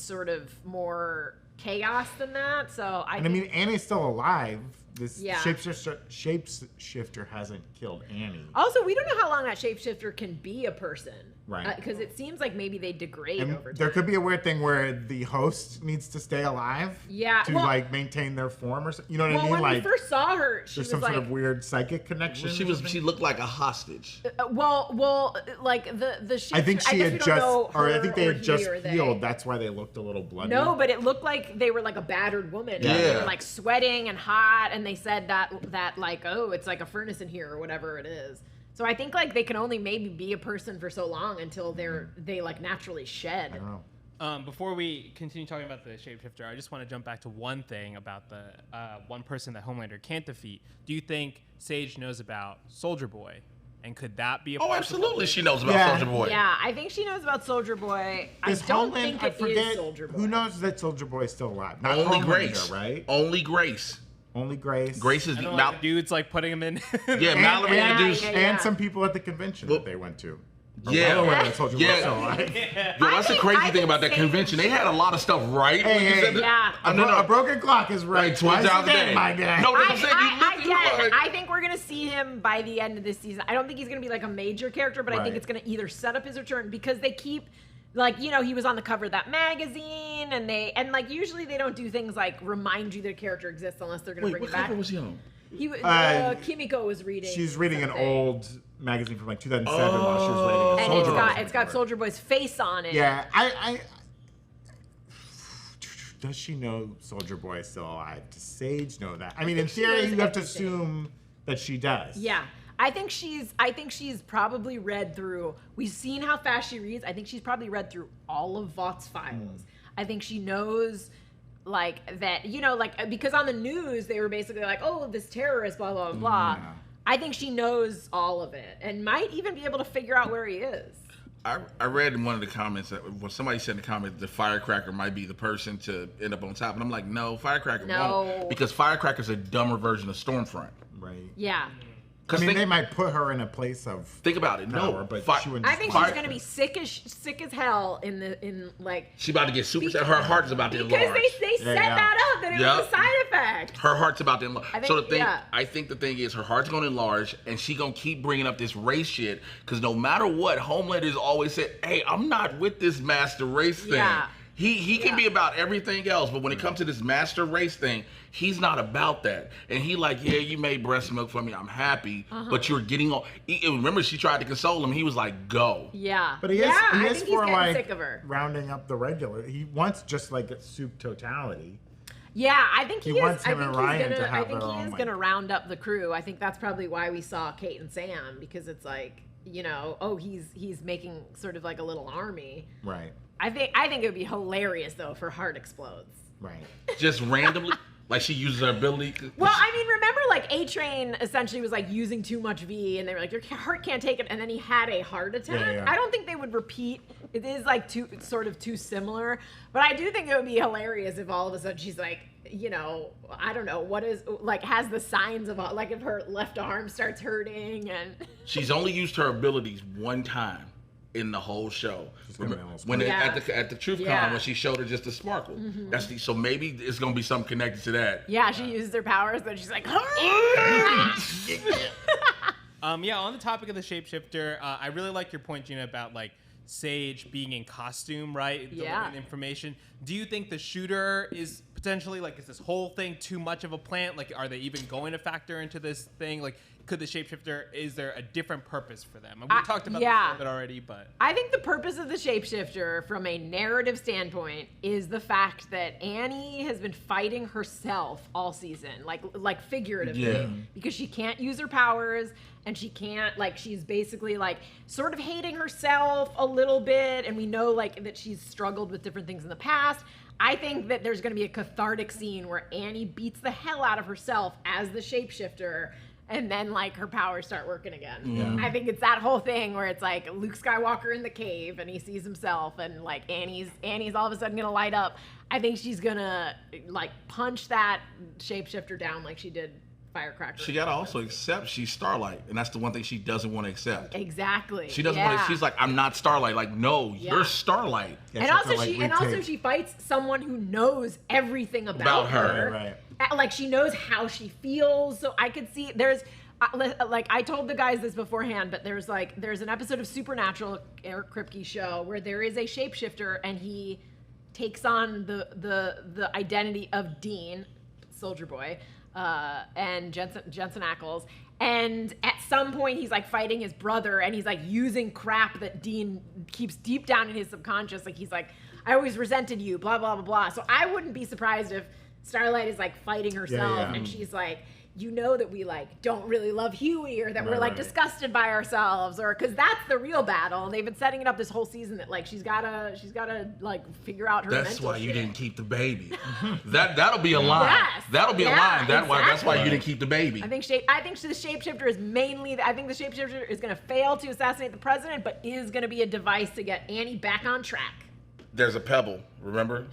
sort of more chaos than that. So I mean, Annie's still alive. This shapeshifter hasn't killed Annie. Also, we don't know how long that shapeshifter can be a person. Right. Because it seems like maybe they degrade over time. There could be a weird thing where the host needs to stay alive to maintain their form or something. You know what I mean? When we first saw her, she there's was some sort of weird psychic connection. She looked like a hostage. the I think she had I think they had just healed. That's why they looked a little bloody. No, but it looked like they were like a battered woman. Yeah. They were sweating and hot, and they said that it's like a furnace in here or whatever it is. So I think they can only maybe be a person for so long until they naturally shed. I don't know. Before we continue talking about the Shapeshifter, I just want to jump back to one thing about the one person that Homelander can't defeat. Do you think Sage knows about Soldier Boy? And could that be a absolutely she knows about Soldier Boy. Yeah, I think she knows about Soldier Boy. I don't think it is Soldier Boy. Who knows that Soldier Boy is still alive? Not Only Homelander, Grace. right? Only Grace. Only Grace. Grace is the dudes like putting him in. Mallory introduced. And some people at the convention that they went to. Yeah. Soldier Boy still alive. Yo, that's the crazy thing about that convention. They had a lot of stuff right. A broken clock is right twice a day, my guy. No, I think we're gonna see him by the end of this season. I don't think he's gonna be like a major character, but I think it's gonna either set up his return because they keep, like, you know, he was on the cover of that magazine, and like usually they don't do things like remind you their character exists unless they're gonna bring it back. What cover was he on? He was Kimiko was reading. She's reading something. An old magazine from like 2007 while she was reading a Soldier Boy. And it's got Soldier Boy's face on it. Yeah, I does she know Soldier Boy is still alive? Does Sage know that? I mean, in theory, you have to assume that she does. Yeah. I think she's probably read through. We've seen how fast she reads. I think she's probably read through all of Vought's files. I think she knows, like, that, you know, like, because on the news they were basically like, oh, this terrorist, blah blah blah. Yeah. I think she knows all of it and might even be able to figure out where he is. I read in one of the comments that when somebody said in the comments the Firecracker might be the person to end up on top, and I'm like, no, Firecracker won't, because Firecracker's a dumber version of Stormfront. Right. Yeah. I mean, they might put her in a place of think about it. Power, no, but she wouldn't. I think she's gonna be sick as hell in like. She about to get super. Her heart is about to enlarge. Because they set that up that it was a side effect. Her heart's about to enlarge. I think the thing is her heart's gonna enlarge, and she gonna keep bringing up this race shit. Because no matter what, Homelander's always said, "Hey, I'm not with this master race thing." Yeah. He can be about everything else, but when it comes to this master race thing, he's not about that. And he like, yeah, you made breast milk for me, I'm happy, but you're getting all. Remember, she tried to console him. He was like, go. Yeah. But he is for like sick of her. Rounding up the regular. He wants just like a soup totality. Yeah, I think he is. Wants him and Ryan to have I think he is gonna round up the crew. I think that's probably why we saw Kate and Sam, because it's like, you know, oh, he's making sort of like a little army. Right. I think it would be hilarious though if her heart explodes. Right. Just randomly, like she uses her ability. Well, I mean, remember, like A-Train essentially was like using too much V, and they were like, your heart can't take it, and then he had a heart attack. Yeah. I don't think they would repeat. It is like too similar, but I do think it would be hilarious if all of a sudden she's like, you know, I don't know, what is, like, has the signs of, like, if her left arm starts hurting, and she's only used her abilities one time in the whole show. When at the TruthCon, when she showed her just a sparkle. So maybe it's gonna be something connected to that. Yeah, she used her powers, but she's like, yeah, on the topic of the Shapeshifter, I really like your point, Gina, about like Sage being in costume, right? Delivering information. Do you think the shooter is potentially like, is this whole thing too much of a plant? Like, are they even going to factor into this thing? Like, could the Shapeshifter, is there a different purpose for them? We talked about this a little bit already, but I think the purpose of the Shapeshifter from a narrative standpoint is the fact that Annie has been fighting herself all season, like figuratively, because she can't use her powers, and she can't, like, she's basically like sort of hating herself a little bit, and we know like that she's struggled with different things in the past. I think that there's going to be a cathartic scene where Annie beats the hell out of herself as the Shapeshifter, and then like her powers start working again. Yeah. I think it's that whole thing where it's like Luke Skywalker in the cave and he sees himself, and like Annie's all of a sudden gonna light up. I think she's gonna like punch that Shapeshifter down like she did Firecracker. She gotta also accept she's Starlight, and that's the one thing she doesn't want to accept. Exactly. She doesn't want to. She's like, I'm not Starlight. Like, no, you're Starlight. And also she fights someone who knows everything about her. Right. Like, she knows how she feels. So I could see there's like, I told the guys this beforehand, but there's an episode of Supernatural, Eric Kripke's show, where there is a Shapeshifter and he takes on the identity of Dean, Soldier Boy, and Jensen Ackles. And at some point he's like fighting his brother, and he's like using crap that Dean keeps deep down in his subconscious. Like, he's like, I always resented you, blah, blah, blah, blah. So I wouldn't be surprised if Starlight is like fighting herself, and she's like, you know that we like don't really love Huey, or that we're like right. disgusted by ourselves, or because that's the real battle. And they've been setting it up this whole season that like she's gotta like figure out her That's mental why you shit. didn't keep the baby. That'll be a line. Yes. That'll be a Yeah, line. That's why you exactly. didn't keep the baby. I think the Shapeshifter is mainly. I think the Shapeshifter is going to fail to assassinate the president, but is going to be a device to get Annie back on track. There's a pebble. Remember,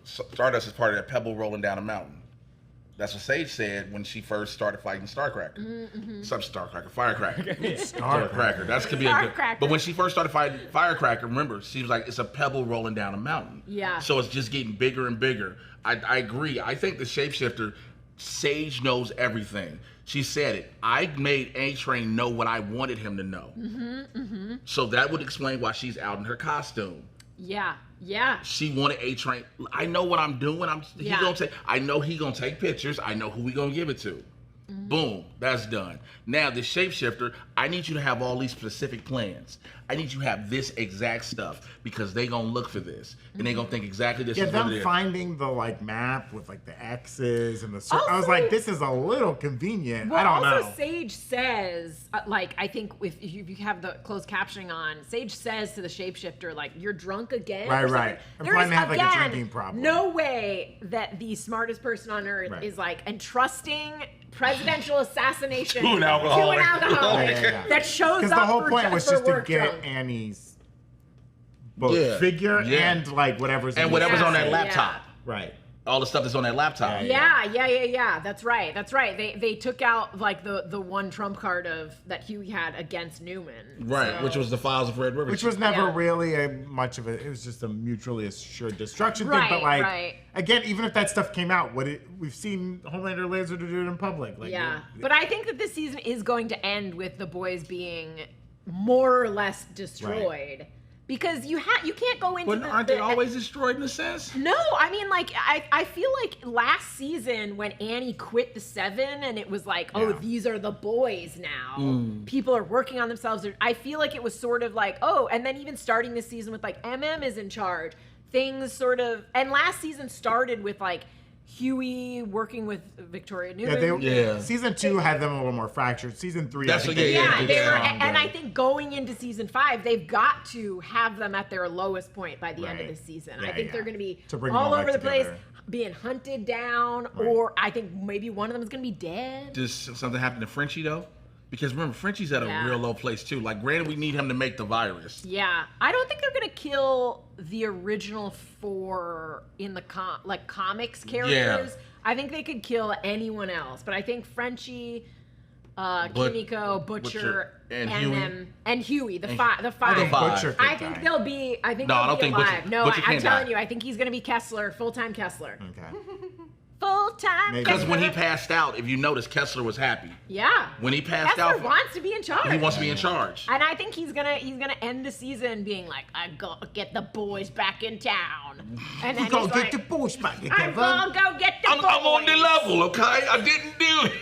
Stardust is part of that pebble rolling down a mountain. That's what Sage said when she first started fighting Starcracker. Firecracker. Starcracker. That could be a good. Starcracker. But when she first started fighting Firecracker, remember, she was like, it's a pebble rolling down a mountain. Yeah. So it's just getting bigger and bigger. I agree. I think the Shapeshifter, Sage knows everything. She said it. I made A-Train know what I wanted him to know. So that would explain why she's out in her costume. Yeah. She wanted A-Train. I know what I'm doing. I know he gonna take pictures. I know who we gonna give it to. Boom, that's done. Now the Shapeshifter, I need you to have all these specific plans. I need you to have this exact stuff because they gonna look for this and they gonna think exactly this is what it them is. finding the like map with like the X's and the I was like, this is a little convenient. I don't know. Sage says, like, I think if you have the closed captioning on, Sage says to the Shapeshifter, like, you're drunk again. Right, or right. something. Implying they have like a again, drinking problem. No way that the smartest person on earth is like entrusting presidential assassination To an alcoholic. Yeah. that shows up Because the whole for, point was for just to work get drunk. Annie's both figure and like whatever's and in whatever's the on that Yeah. laptop. Right. All the stuff that's on that laptop. Yeah. That's right. They took out like the one trump card of that Huey had against Newman. Right, So- which was the files of Red River. Which was never Yeah. really much of it. It was just a mutually assured destruction Right, thing. But like, right. again, even if that stuff came out, we've seen Homelander Laser to do it in public. Like, Yeah, but I think that this season is going to end with the boys being more or less destroyed. Because you can't go into But aren't they always destroyed in a sense? No, I mean, like, I feel like last season when Annie quit the Seven and it was like, oh, these are the boys now. People are working on themselves. I feel like it was sort of like, oh, and then even starting this season with like MM is in charge. Things sort of, and last season started with like Huey working with Victoria Newman. Season 2 had them a little more fractured. Season 3, That's I think what- Yeah, they and I think going into season 5, they've got to have them at their lowest point by the end of this season. Yeah, I think they're going to be To bring them all all over back the place, together. being hunted down, or I think maybe one of them is going to be dead. Does something happen to Frenchie though? Because remember, Frenchie's at a real low place too. Like, granted, we need him to make the virus. Yeah, I don't think they're going to kill the original 4 in the comics characters. I think they could kill anyone else, but I think Frenchie, Kimiko, Butcher, and Huey, the five. Butcher could I think die. they'll be. I think No, I they'll don't be think alive. Butcher- No, Butcher I'm can't telling die. you, I think he's gonna be Kessler, full-time Kessler, Okay. full-time. Maybe. Because Kessler. when he passed out, if you notice, Kessler was happy. yeah, When he passed Kessler out, wants to be in charge. he wants to be in charge. And I think he's gonna end the season being like, I gotta get the boys back in town, and then We gonna he's get like, the boys back I'm together. gonna go get the I'm boys. on the level, okay? I didn't do it.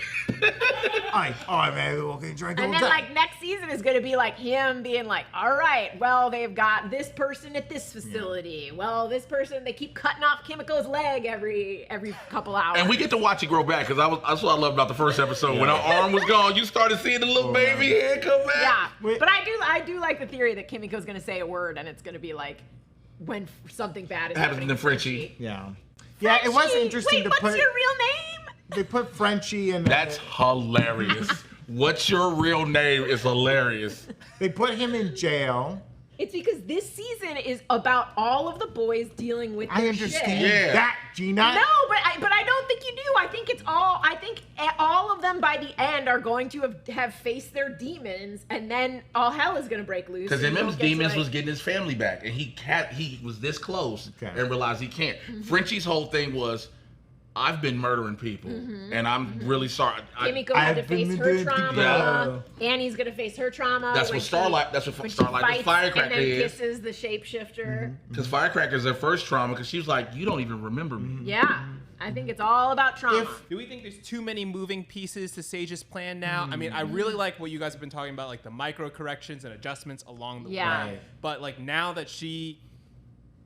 Oh man, we're gonna drink all And day. then like next season is gonna be like him being like, all right, well they've got this person at this facility. Well, this person, they keep cutting off Kimiko's leg every couple hours. And we get to watch it grow back, because that's what I loved about the first episode. When her arm was gone, you started seeing the little baby head come back. yeah, Wait. but I do like the theory that Kimiko's gonna say a word and it's gonna be like when something bad is Happened happening to Frenchie. Yeah, it was Frenchie, interesting wait, to what's put. your real name? They put Frenchie in. That's hilarious. What's your real name is hilarious. They put him in jail. It's because this season is about all of the boys dealing with I their understand shit. Yeah. that, Gina. No, but I don't think you do. I think all of them by the end are going to have faced their demons, and then all hell is going to break loose. Because and you MM's don't get to, demons like- was getting his family back, and he was this close Okay. and realized he can't. Frenchie's whole thing was, I've been murdering people, and I'm really sorry. Kimiko had to I've been face her doing trauma. Annie's gonna face her trauma. That's when what Starlight. That's when what she Starlight, the fights firecracker and then is. kisses the shapeshifter. Because Firecracker's their first trauma. Because she was like, "You don't even remember me." Yeah, I think it's all about trauma. Do we think there's too many moving pieces to Sage's plan now? I mean, I really like what you guys have been talking about, like the micro corrections and adjustments along the Yeah. way. But like now that she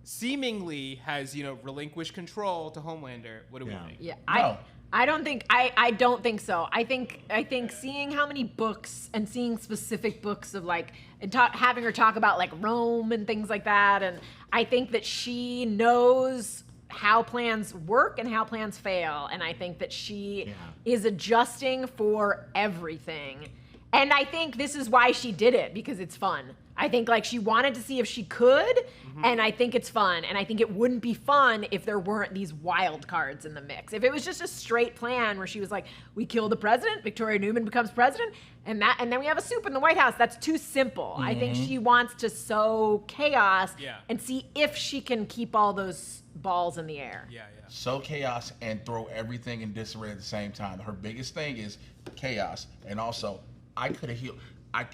seemingly has, relinquished control to Homelander. What do we think? Yeah, No. I don't think I don't think so. I think seeing how many books and seeing specific books of like and having her talk about like Rome and things like that, and I think that she knows how plans work and how plans fail, and I think that she is adjusting for everything. And I think this is why she did it, because it's fun. I think like she wanted to see if she could, and I think it's fun. And I think it wouldn't be fun if there weren't these wild cards in the mix. If it was just a straight plan where she was like, we kill the president, Victoria Newman becomes president, and then we have a soup in the White House, that's too simple. I think she wants to sow chaos and see if she can keep all those balls in the air. Sow chaos and throw everything in disarray at the same time. Her biggest thing is chaos, and also I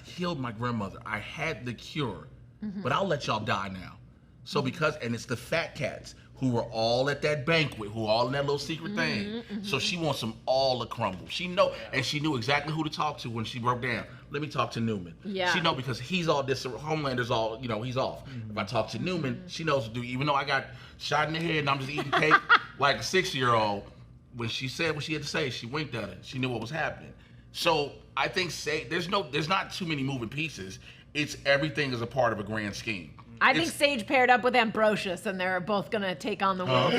healed my grandmother. I had the cure, but I'll let y'all die now. So and it's the fat cats who were all at that banquet, who were all in that little secret thing. So she wants them all to crumble. She knew exactly who to talk to when she broke down. Let me talk to Newman. She know because he's all Homelander's all, he's off. If I talk to Newman, she knows what to do. Even though I got shot in the head and I'm just eating cake like a 6-year-old, when she said what she had to say, she winked at it. She knew what was happening. So I think there's not too many moving pieces. It's everything is a part of a grand scheme. I think Sage paired up with Ambrosius, and they're both gonna take on the world.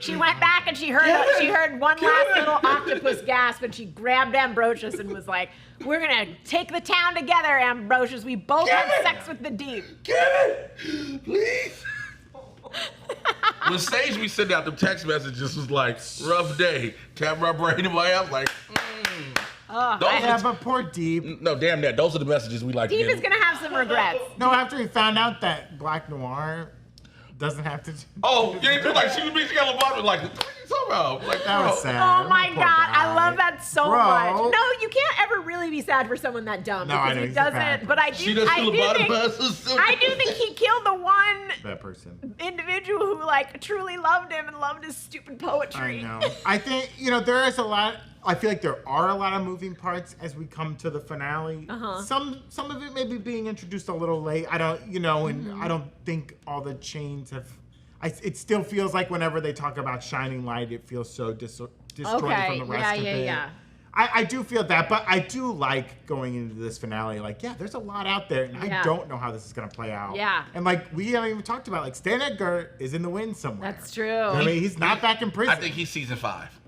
She went back and she heard one last little octopus gasp, and she grabbed Ambrosius and was like, "We're gonna take the town together, Ambrosius. We both have sex with the deep." Kevin, please. When Sage we sent out the text messages was like, rough day. Tap my brain in my ass like, but poor Deep. No, damn that. Those are the messages we like Deep to is gonna have some regrets. No, after he found out that Black Noir doesn't have to. Oh, yeah, like she was being together about like, what are you talking about? Like, That was sad. Oh my Poor God, I guy. love that so Bro. much. No, you can't ever really be sad for someone that dumb No, I because know, he he's a bad doesn't. But I do. She does I feel do about think, it. I do think he killed the one That person. individual who like truly loved him and loved his stupid poetry. I know. I think, there is a lot. I feel like there are a lot of moving parts as we come to the finale. Some of it may be being introduced a little late. I don't, and I don't think all the chains have. It still feels like whenever they talk about Shining Light, it feels so disjointed from the rest of it. I do feel that, but I do like going into this finale. Like, there's a lot out there, and I don't know how this is gonna play out. And like we haven't even talked about, like Stan Edgar is in the wind somewhere. That's true. I mean, he's not back in prison. I think he's season 5.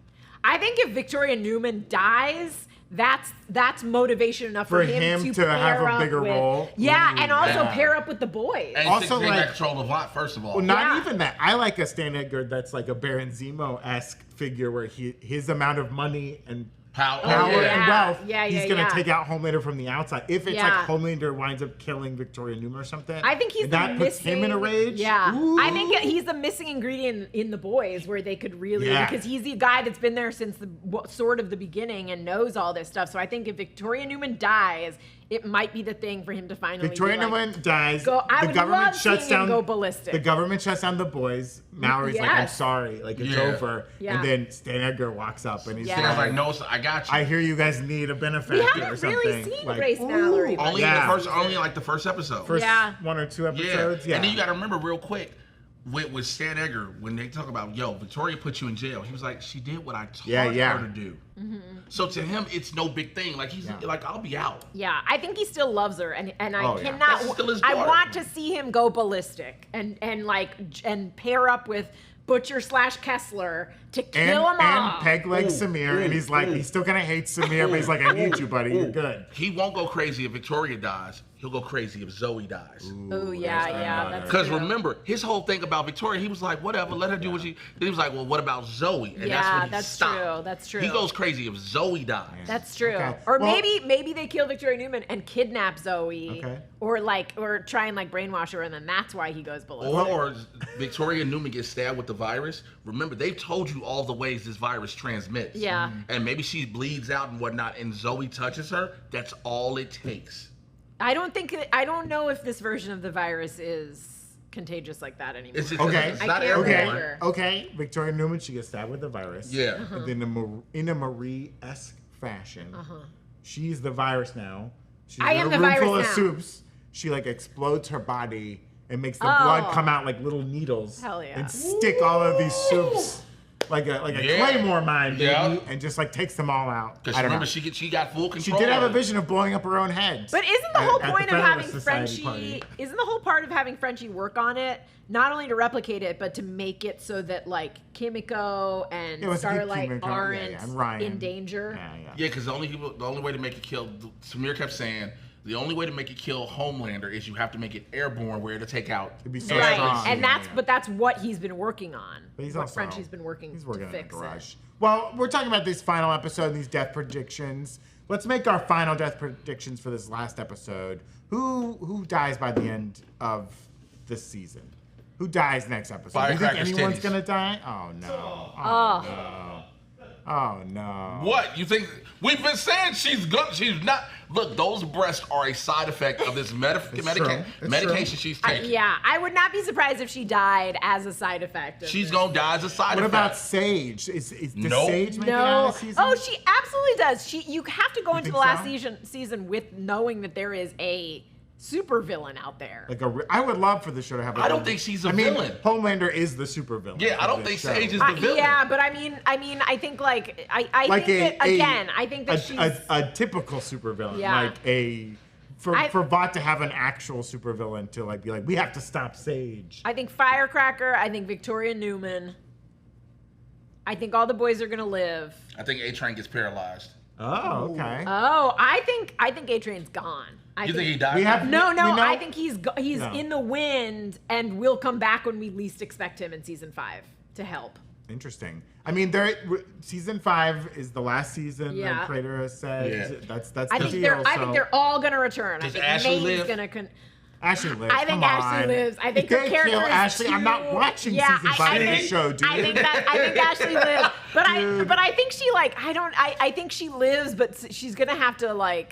I think if Victoria Newman dies, that's motivation enough for him to have pair a up bigger with, role. And also pair up with the boys. And Also, take like- back control of Lot, first of all. Well, not even that. I like a Stan Edgar that's like a Baron Zemo-esque figure where his amount of money and power and wealth, he's going to take out Homelander from the outside. If it's like Homelander winds up killing Victoria Newman or something, I think he's and the that puts him in a rage. Yeah, I think he's the missing ingredient in the boys where they could really, because he's the guy that's been there since the sort of the beginning and knows all this stuff. So I think if Victoria Newman dies, it might be the thing for him to finally Victoria Newman dies. I would love seeing him go ballistic. The government shuts down the boys. Mallory's like, I'm sorry. Like, it's over. And then Stan Edgar walks up and he's like, no, I got you. I hear you guys need a benefactor we or haven't something. really seen like, Grace Mallory. Only like the first episode. First 1 or 2 episodes. And then you got to remember real quick, with Stan Edgar, when they talk about, Victoria put you in jail, he was like, she did what I taught her to do. So to him, it's no big thing. Like, he's like, I'll be out. Yeah, I think he still loves her, and I cannot. That's still his I daughter. want to see him go ballistic and pair up with Butcher / Kessler to kill them all. And peg leg Samir, and he's like, he's still gonna hate Samir, but he's like, I need you, buddy. You're good. He won't go crazy if Victoria dies. He'll go crazy if Zoe dies. Oh yeah, that's Because true. remember, his whole thing about Victoria, he was like, whatever, let her do what she. Then he was like, well, what about Zoe? And that's true. That's true. He goes crazy if Zoe dies. That's true. Okay. Or Well- maybe they kill Victoria Newman and kidnap Zoe. Okay. Or try and brainwash her, and then that's why he goes ballistic. Or Victoria Newman gets stabbed with the virus. Remember, they've told you all the ways this virus transmits. Yeah. And maybe she bleeds out and whatnot, and Zoe touches her. That's all it takes. I don't know if this version of the virus is contagious like that anymore. It's Okay. not I can't airborne. remember. Okay. Victoria Newman, she gets stabbed with the virus. Yeah. And then in a Marie-esque fashion, she's the virus now. She's I in am a the room virus full of now. soups. She explodes her body, and makes the blood come out like little needles. Hell yeah. And stick all of these soups like a Claymore mine, baby, and just like takes them all out. Because remember, she got full control. She did have a vision of blowing up her own head. But isn't the whole point of having Frenchie? Isn't the whole part of having Frenchie work on it not only to replicate it, but to make it so that like Kimiko and Starlight aren't in danger? Yeah, because the only way to make it kill, Samir kept saying, the only way to make it kill Homelander is you have to make it airborne, where to take out. It'd be so Right, strong. and that's what he's been working on. But he's what also, Frenchie's been working to in the fix garage. it. Well, we're talking about this final episode and these death predictions. Let's make our final death predictions for this last episode. Who dies by the end of this season? Who dies next episode? Do you think anyone's gonna die? Oh no. No. Oh no. What? You think we've been saying she's good? She's not. Look, those breasts are a side effect of this medication she's taking. I would not be surprised if she died as a side effect. She's gonna die as a side effect. What about Sage? Does Sage make it out of the season? Oh, she absolutely does. You have to go into the last season with knowing that there is a super villain out there. I would love for the show to have. I don't think she's a villain. Homelander is the super villain. Yeah, I don't think Sage is the villain. Yeah, but I mean, I think like I think that she's a typical super villain. Yeah. For Vought to have an actual super villain to be like, we have to stop Sage. I think Firecracker. I think Victoria Newman. I think all the boys are gonna live. I think A-Train gets paralyzed. Oh, okay. Oh, I think A-Train's gone. You think he died? No. I think he's in the wind and will come back when we least expect him in season 5 to help. Interesting. I mean, season 5 is the last season. The creator has said. Yeah. That's I the think deal. I think they're all gonna return. Does I think Ashley May's live? gonna. Ashley lives. I think Ashley lives. I think her character is Ashley. I'm not watching season 5 of the show, dude. I think Ashley lives, but I think she I think she lives, but she's gonna have to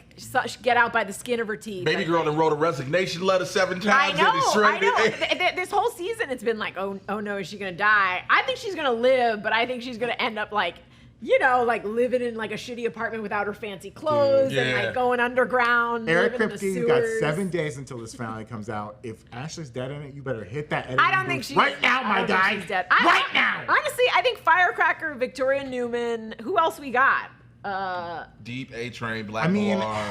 get out by the skin of her teeth. Baby girl done wrote a resignation letter 7 times. I know. This whole season, it's been like, oh no, is she gonna die? I think she's gonna live, but I think she's gonna end up living in a shitty apartment without her fancy clothes and going underground. Eric living in the Kripke, you got sewers. 7 days until this finale comes out. If Ashley's dead in it, you better hit that editing I don't think booth she's right now, my guy. She's dead. Right now. Honestly, I think Firecracker, Victoria Newman. Who else we got? Deep, A-Train, Black Noir.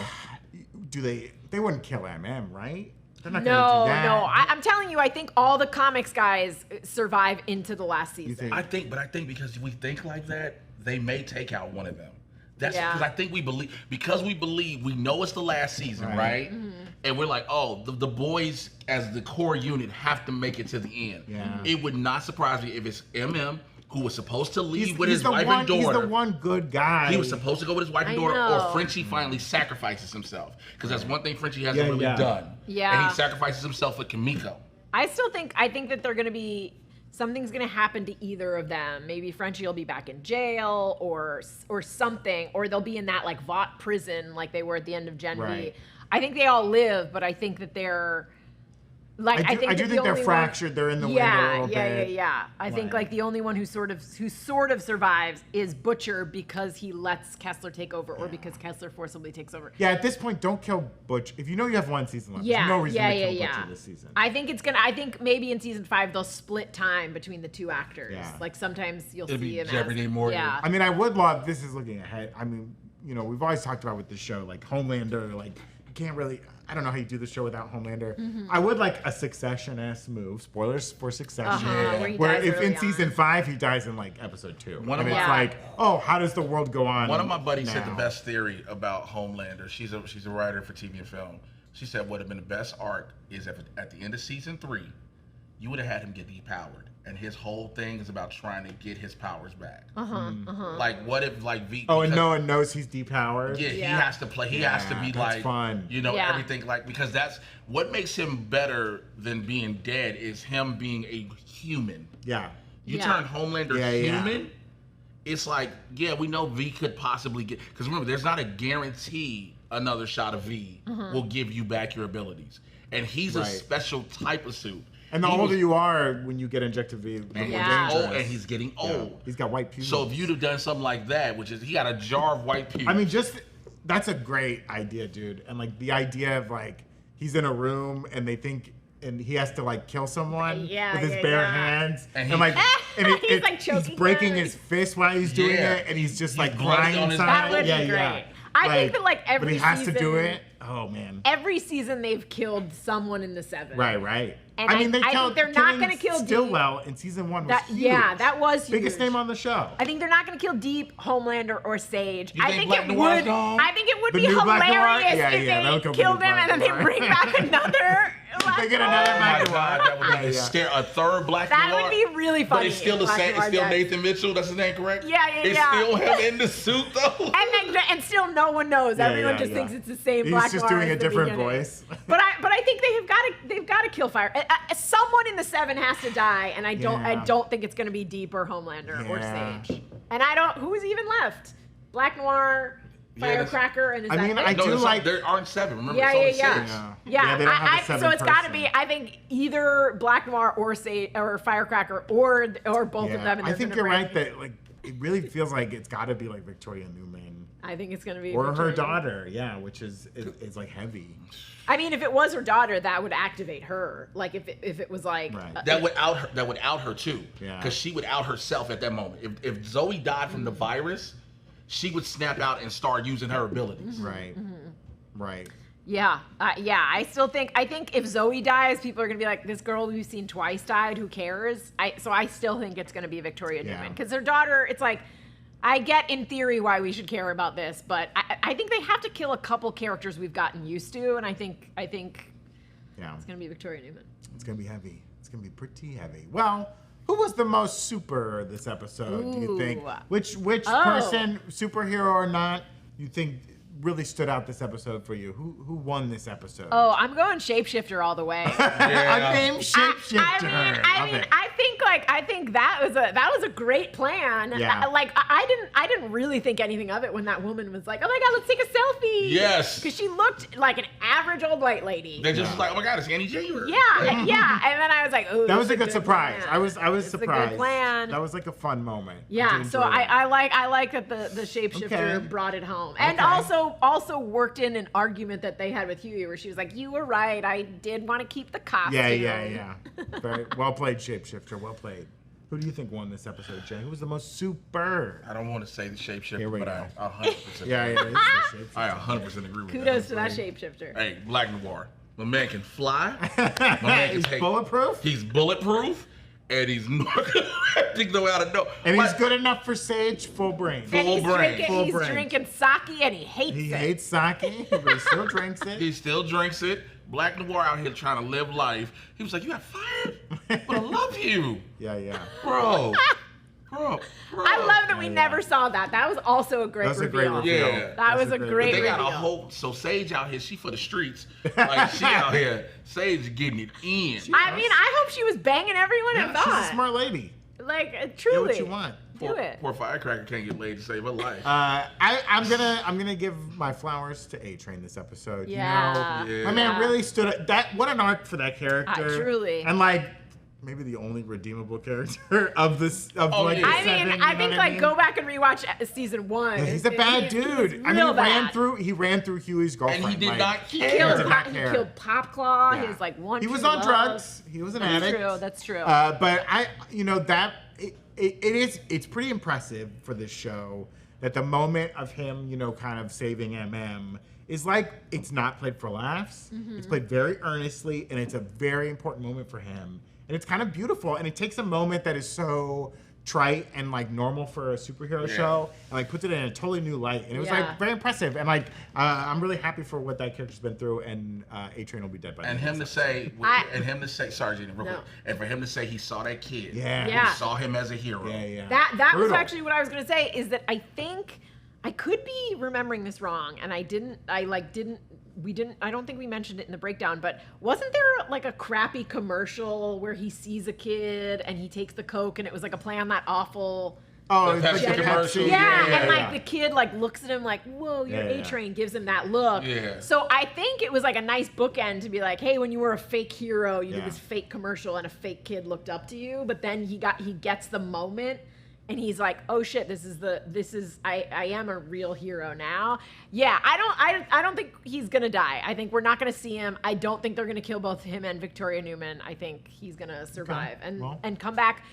They wouldn't kill MM, right? They're not No. gonna do that. I'm telling you, I think all the comics guys survive into the last season. I think because we think like that, they may take out one of them. That's because I think we believe we know it's the last season, right? Mm-hmm. And we're like, oh, the boys as the core unit have to make it to the end. Yeah. It would not surprise me if it's MM who was supposed to leave with his wife and daughter. He's the one good guy. He was supposed to go with his wife and daughter, or Frenchie finally sacrifices himself. Because that's one thing Frenchie hasn't really done. Yeah. And he sacrifices himself for Kimiko. I think that they're gonna be. Something's gonna happen to either of them. Maybe Frenchie will be back in jail, or something, or they'll be in that Vought prison like they were at the end of Gen V. Right. I think they all live, but I think that they're I do think they're fractured. They're in the wind a little bit. Yeah. I think the only one who sort of survives is Butcher because he lets Kessler take over, or because Kessler forcibly takes over. Yeah, at this point, don't kill Butch. If you know you have one season left, there's no reason to kill Butcher this season. I think maybe in season 5 they'll split time between the two actors. Yeah. Sometimes you'll It'll see be him Jeopardy Morgan. Yeah. I mean, I would love. This is looking ahead. I mean, we've always talked about with the show, Homelander. You can't really. I don't know how you do the show without Homelander. Mm-hmm. I would like a Succession-esque move. Spoilers for Succession. Where if in on. season 5 he dies in episode 2. It's how does the world go on? One of my buddies now? said the best theory about Homelander. She's a writer for TV and film. She said what would have been the best arc is if at the end of season 3, you would have had him get depowered, and his whole thing is about trying to get his powers back. What if V? Oh, and no one knows he's depowered. Yeah, he has to play. He has to be fun. Everything because that's what makes him better than being dead is him being a human. Yeah. You turn Homelander human. It's we know V could possibly get, because remember, there's not a guarantee another shot of V will give you back your abilities, and he's a special type of suit. And the older you are when you get injected V, the more dangerous. And he's getting old. Yeah. He's got white pubes. So if you'd have done something like that, which is he got a jar of white pubes. I mean, that's a great idea, dude. And the idea of he's in a room and they think and he has to like kill someone with his yeah, bare yeah. hands, And and like, and He's, like, choking he's breaking her. his fist while he's doing Yeah. it, and he's just like bloody grinding on his on That it. would yeah, be great. yeah. I think that like every but he has season, to do it. Oh man. Every season they've killed someone in the 7. Right. And I mean, they I killed. think they're not killing gonna kill Deep. Stillwell in season 1 was huge. Yeah, that was huge. Biggest name on the show. I think they're not going to kill Deep, Homelander, or Sage. You I think think Black it Noir's would. gone? I think it would The be new Black Noir? hilarious Yeah, if that would go they for killed the him Black and then they Noir. bring back another. They get another Oh Black my Noir. God, that would be Yeah. a third Black That Noir. would be really funny. But it's still the Black same. It's Noir still death. Nathan Mitchell. That's his name, correct? Yeah. It's still him in the suit though. And still no one knows. Yeah, Everyone yeah, just yeah. thinks it's the same He's Black just Noir doing as a the different beginning. voice. But I think they've got to kill Fire. Someone in the 7 has to die, and I Yeah. don't think it's going to be Deep or Homelander or Yeah. Sage. And I don't. Who's even left? Black Noir, Firecracker, and is I that mean, it? I No, do there's like. there aren't 7. Remember, Yeah, it's yeah, only yeah. 6. Yeah, they don't have a so 7th it's got to person. be. I think either Black Noir or Firecracker or both of them. And I they're think gonna you're bring- right that like it really feels like it's got to be like Victoria Newman I think it's going to be or her Victoria. daughter, which is like heavy. I mean, if it was her daughter, that would activate her. Like if it was like Right. That would out her too. Yeah. Because she would out herself at that moment. If Zoe died from the virus, she would snap out and start using her abilities. Right. Right. Yeah. I think if Zoe dies, people are gonna be like, this girl we've seen twice died. Who cares? So I still think it's gonna be Victoria Yeah. Newman because her daughter. It's like, I get in theory why we should care about this, but I think they have to kill a couple characters we've gotten used to, and I think Yeah. it's gonna be Victoria Newman. It's gonna be heavy. It's gonna be pretty heavy. Well, who was the most super this episode? Do you think? Ooh. Which Oh. person, superhero or not, you think really stood out this episode for you? Who won this episode? Oh, I'm going Shapeshifter all the way. A name Shapeshifter. I mean, I think that was a great plan. Yeah. I didn't really think anything of it when that woman was like, "Oh my God, let's take a selfie." Yes. Because she looked like an average old white lady. They're just like, oh my God, it's Annie January. Yeah. And then I was like, "Oh, That was a good surprise. plan. I was It's surprised. a good plan. That was like a fun moment. Yeah, did so enjoy that. I like that the Shapeshifter Okay. brought it home, and Okay. also worked in an argument that they had with Huey, where she was like, "You were right. I did want to keep the costume." Yeah. Very well played, Shapeshifter. Well played. Who do you think won this episode, Jay? Who was the most super? I don't want to say the Shapeshifter, Here we but go. I 100%. Yeah, it's the Shapeshifter. I 100% agree with Kudos to that. that Shapeshifter. Hey, Black Noir. My man can fly. My man can He's take. bulletproof? He's bulletproof, and he's not gonna know how to know. And he's But- good enough for Sage, full brain. And he's Full brain. Full He's brain. drinking sake and he hates He it. hates sake, but he still drinks it. He still drinks it. Black Noir out here trying to live life. He was like, "You got fired, but I love you, Yeah. bro." I love that we Yeah. never saw that. That was also a great That's a reveal. great reveal. Yeah. That That's was a But great they got a reveal. whole. So Sage out here, she for the streets. Like she out here, Sage getting it in. I mean, I hope she was banging everyone Yeah, and she's thought. a smart lady. Like, Get truly. what you want. Do it. Poor Firecracker can't get laid to save her life. I'm gonna give my flowers to A Train this episode. Yeah. You know, my man really stood up. What an arc for that character. Truly. And like maybe the only redeemable character of this of Oh, like yeah. the I seven, mean, you I know think what like mean? go back and rewatch season 1. Yeah, he's a bad dude. He's I mean, real he ran through Huey's girlfriend. and he did like, not He care. did not he care. killed Popclaw. Yeah. His like one. He was true on love. drugs. He was an addict. That's true. But it's pretty impressive for this show that the moment of him, kind of saving MM is like it's not played for laughs. Mm-hmm. It's played very earnestly, and it's a very important moment for him. And it's kind of beautiful, and it takes a moment that is so trite and like normal for a superhero show, and like puts it in a totally new light. And it was Yeah. like very impressive, and like I'm really happy for what that character's been through. And A Train will be dead by And the end him of to this say, sorry, Gina, real No. quick. And for him to say he saw that kid. Yeah. Yeah. He saw him as a hero. Yeah. That was Brutal. actually what I was gonna say. Is that I think I could be remembering this wrong, and I don't think we mentioned it in the breakdown, but wasn't there like a crappy commercial where he sees a kid and he takes the Coke and it was like a play on that awful. Oh, The it's like Pepsi the commercial. Pepsi. Yeah, and like the kid like looks at him like, "Whoa, you're Yeah, yeah. A-Train," gives him that look. Yeah. So I think it was like a nice bookend to be like, "Hey, when you were a fake hero, you Yeah. did this fake commercial and a fake kid looked up to you," but then he gets the moment and he's like, oh shit, I am a real hero now. Yeah, I don't think he's gonna die. I think we're not gonna see him. I don't think they're gonna kill both him and Victoria Newman. I think he's gonna survive and come back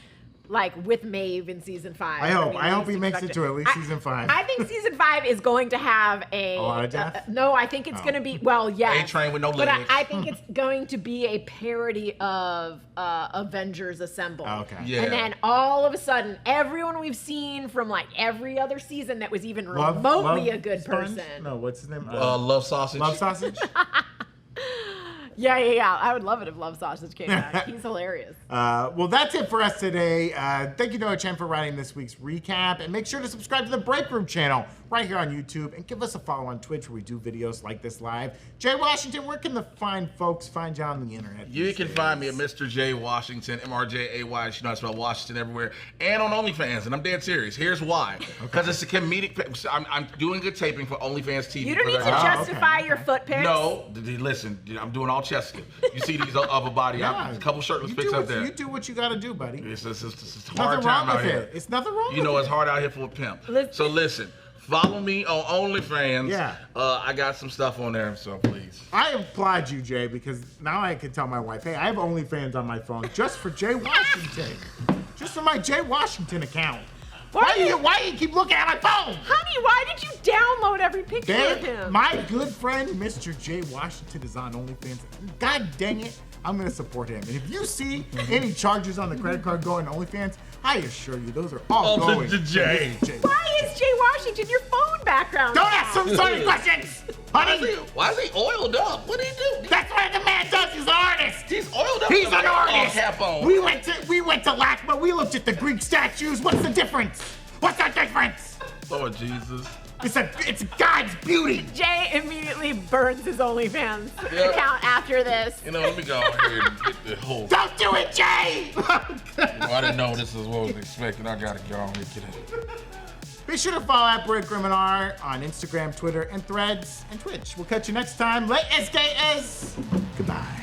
like with Maeve in season 5. I hope he makes it to at least season 5. I think season 5 is going to have a lot of death. No, I think it's gonna be yes. A-Train with no but legs. I think it's going to be a parody of Avengers Assemble. Okay. Yeah. And then all of a sudden, everyone we've seen from like every other season that was even remotely a good Sponge? person. No, what's his name? Love Sausage. Love Sausage? Yeah. I would love it if Love Sausage came back. He's hilarious. Well, that's it for us today. Thank you, Noah Chen, for writing this week's recap. And make sure to subscribe to the Breakroom channel right here on YouTube. And give us a follow on Twitch where we do videos like this live. Jay Washington, where can the fine folks find you on the internet? You can find me at Mr. J Washington, MRJAY. You know I spell Washington everywhere. And on OnlyFans. And I'm dead serious. Here's why. Because it's a comedic. I'm doing good taping for OnlyFans TV. You don't need to justify your foot pics. No, listen, I'm doing all chest stuff. You see these upper body, a couple shirtless pics up there. You do what you gotta do, buddy. It's hard time out here. It's nothing wrong with it. You know, it's hard out here for a pimp. So listen, follow me on OnlyFans. Yeah. I got some stuff on there, so please. I applaud you, Jay, because now I can tell my wife, hey, I have OnlyFans on my phone just for Jay Washington. Just for my Jay Washington account. Why do you keep looking at my phone? Honey, why did you download every picture of him? My good friend, Mr. Jay Washington, is on OnlyFans. God dang it, I'm going to support him. And if you see any charges on the credit card going to OnlyFans, I assure you, those are all going to Jay. Why is Jay Washington your phone background? Don't ask some sorry questions! Honey! Why is he oiled up? What did he do? That's what the man does. He's an artist. He's oiled up. He's an artist. Cap on. We went to LACMA. We looked at the Greek statues. What's the difference? What's the difference? Lord Jesus. It's God's beauty. Jay immediately burns his OnlyFans account after this. You know, let me go ahead and get the whole. Don't do it, Jay. I didn't know this is what I was expecting. I gotta go on and get it. Be sure to follow at Breakroom and R on Instagram, Twitter, and Threads, and Twitch. We'll catch you next time. Goodbye.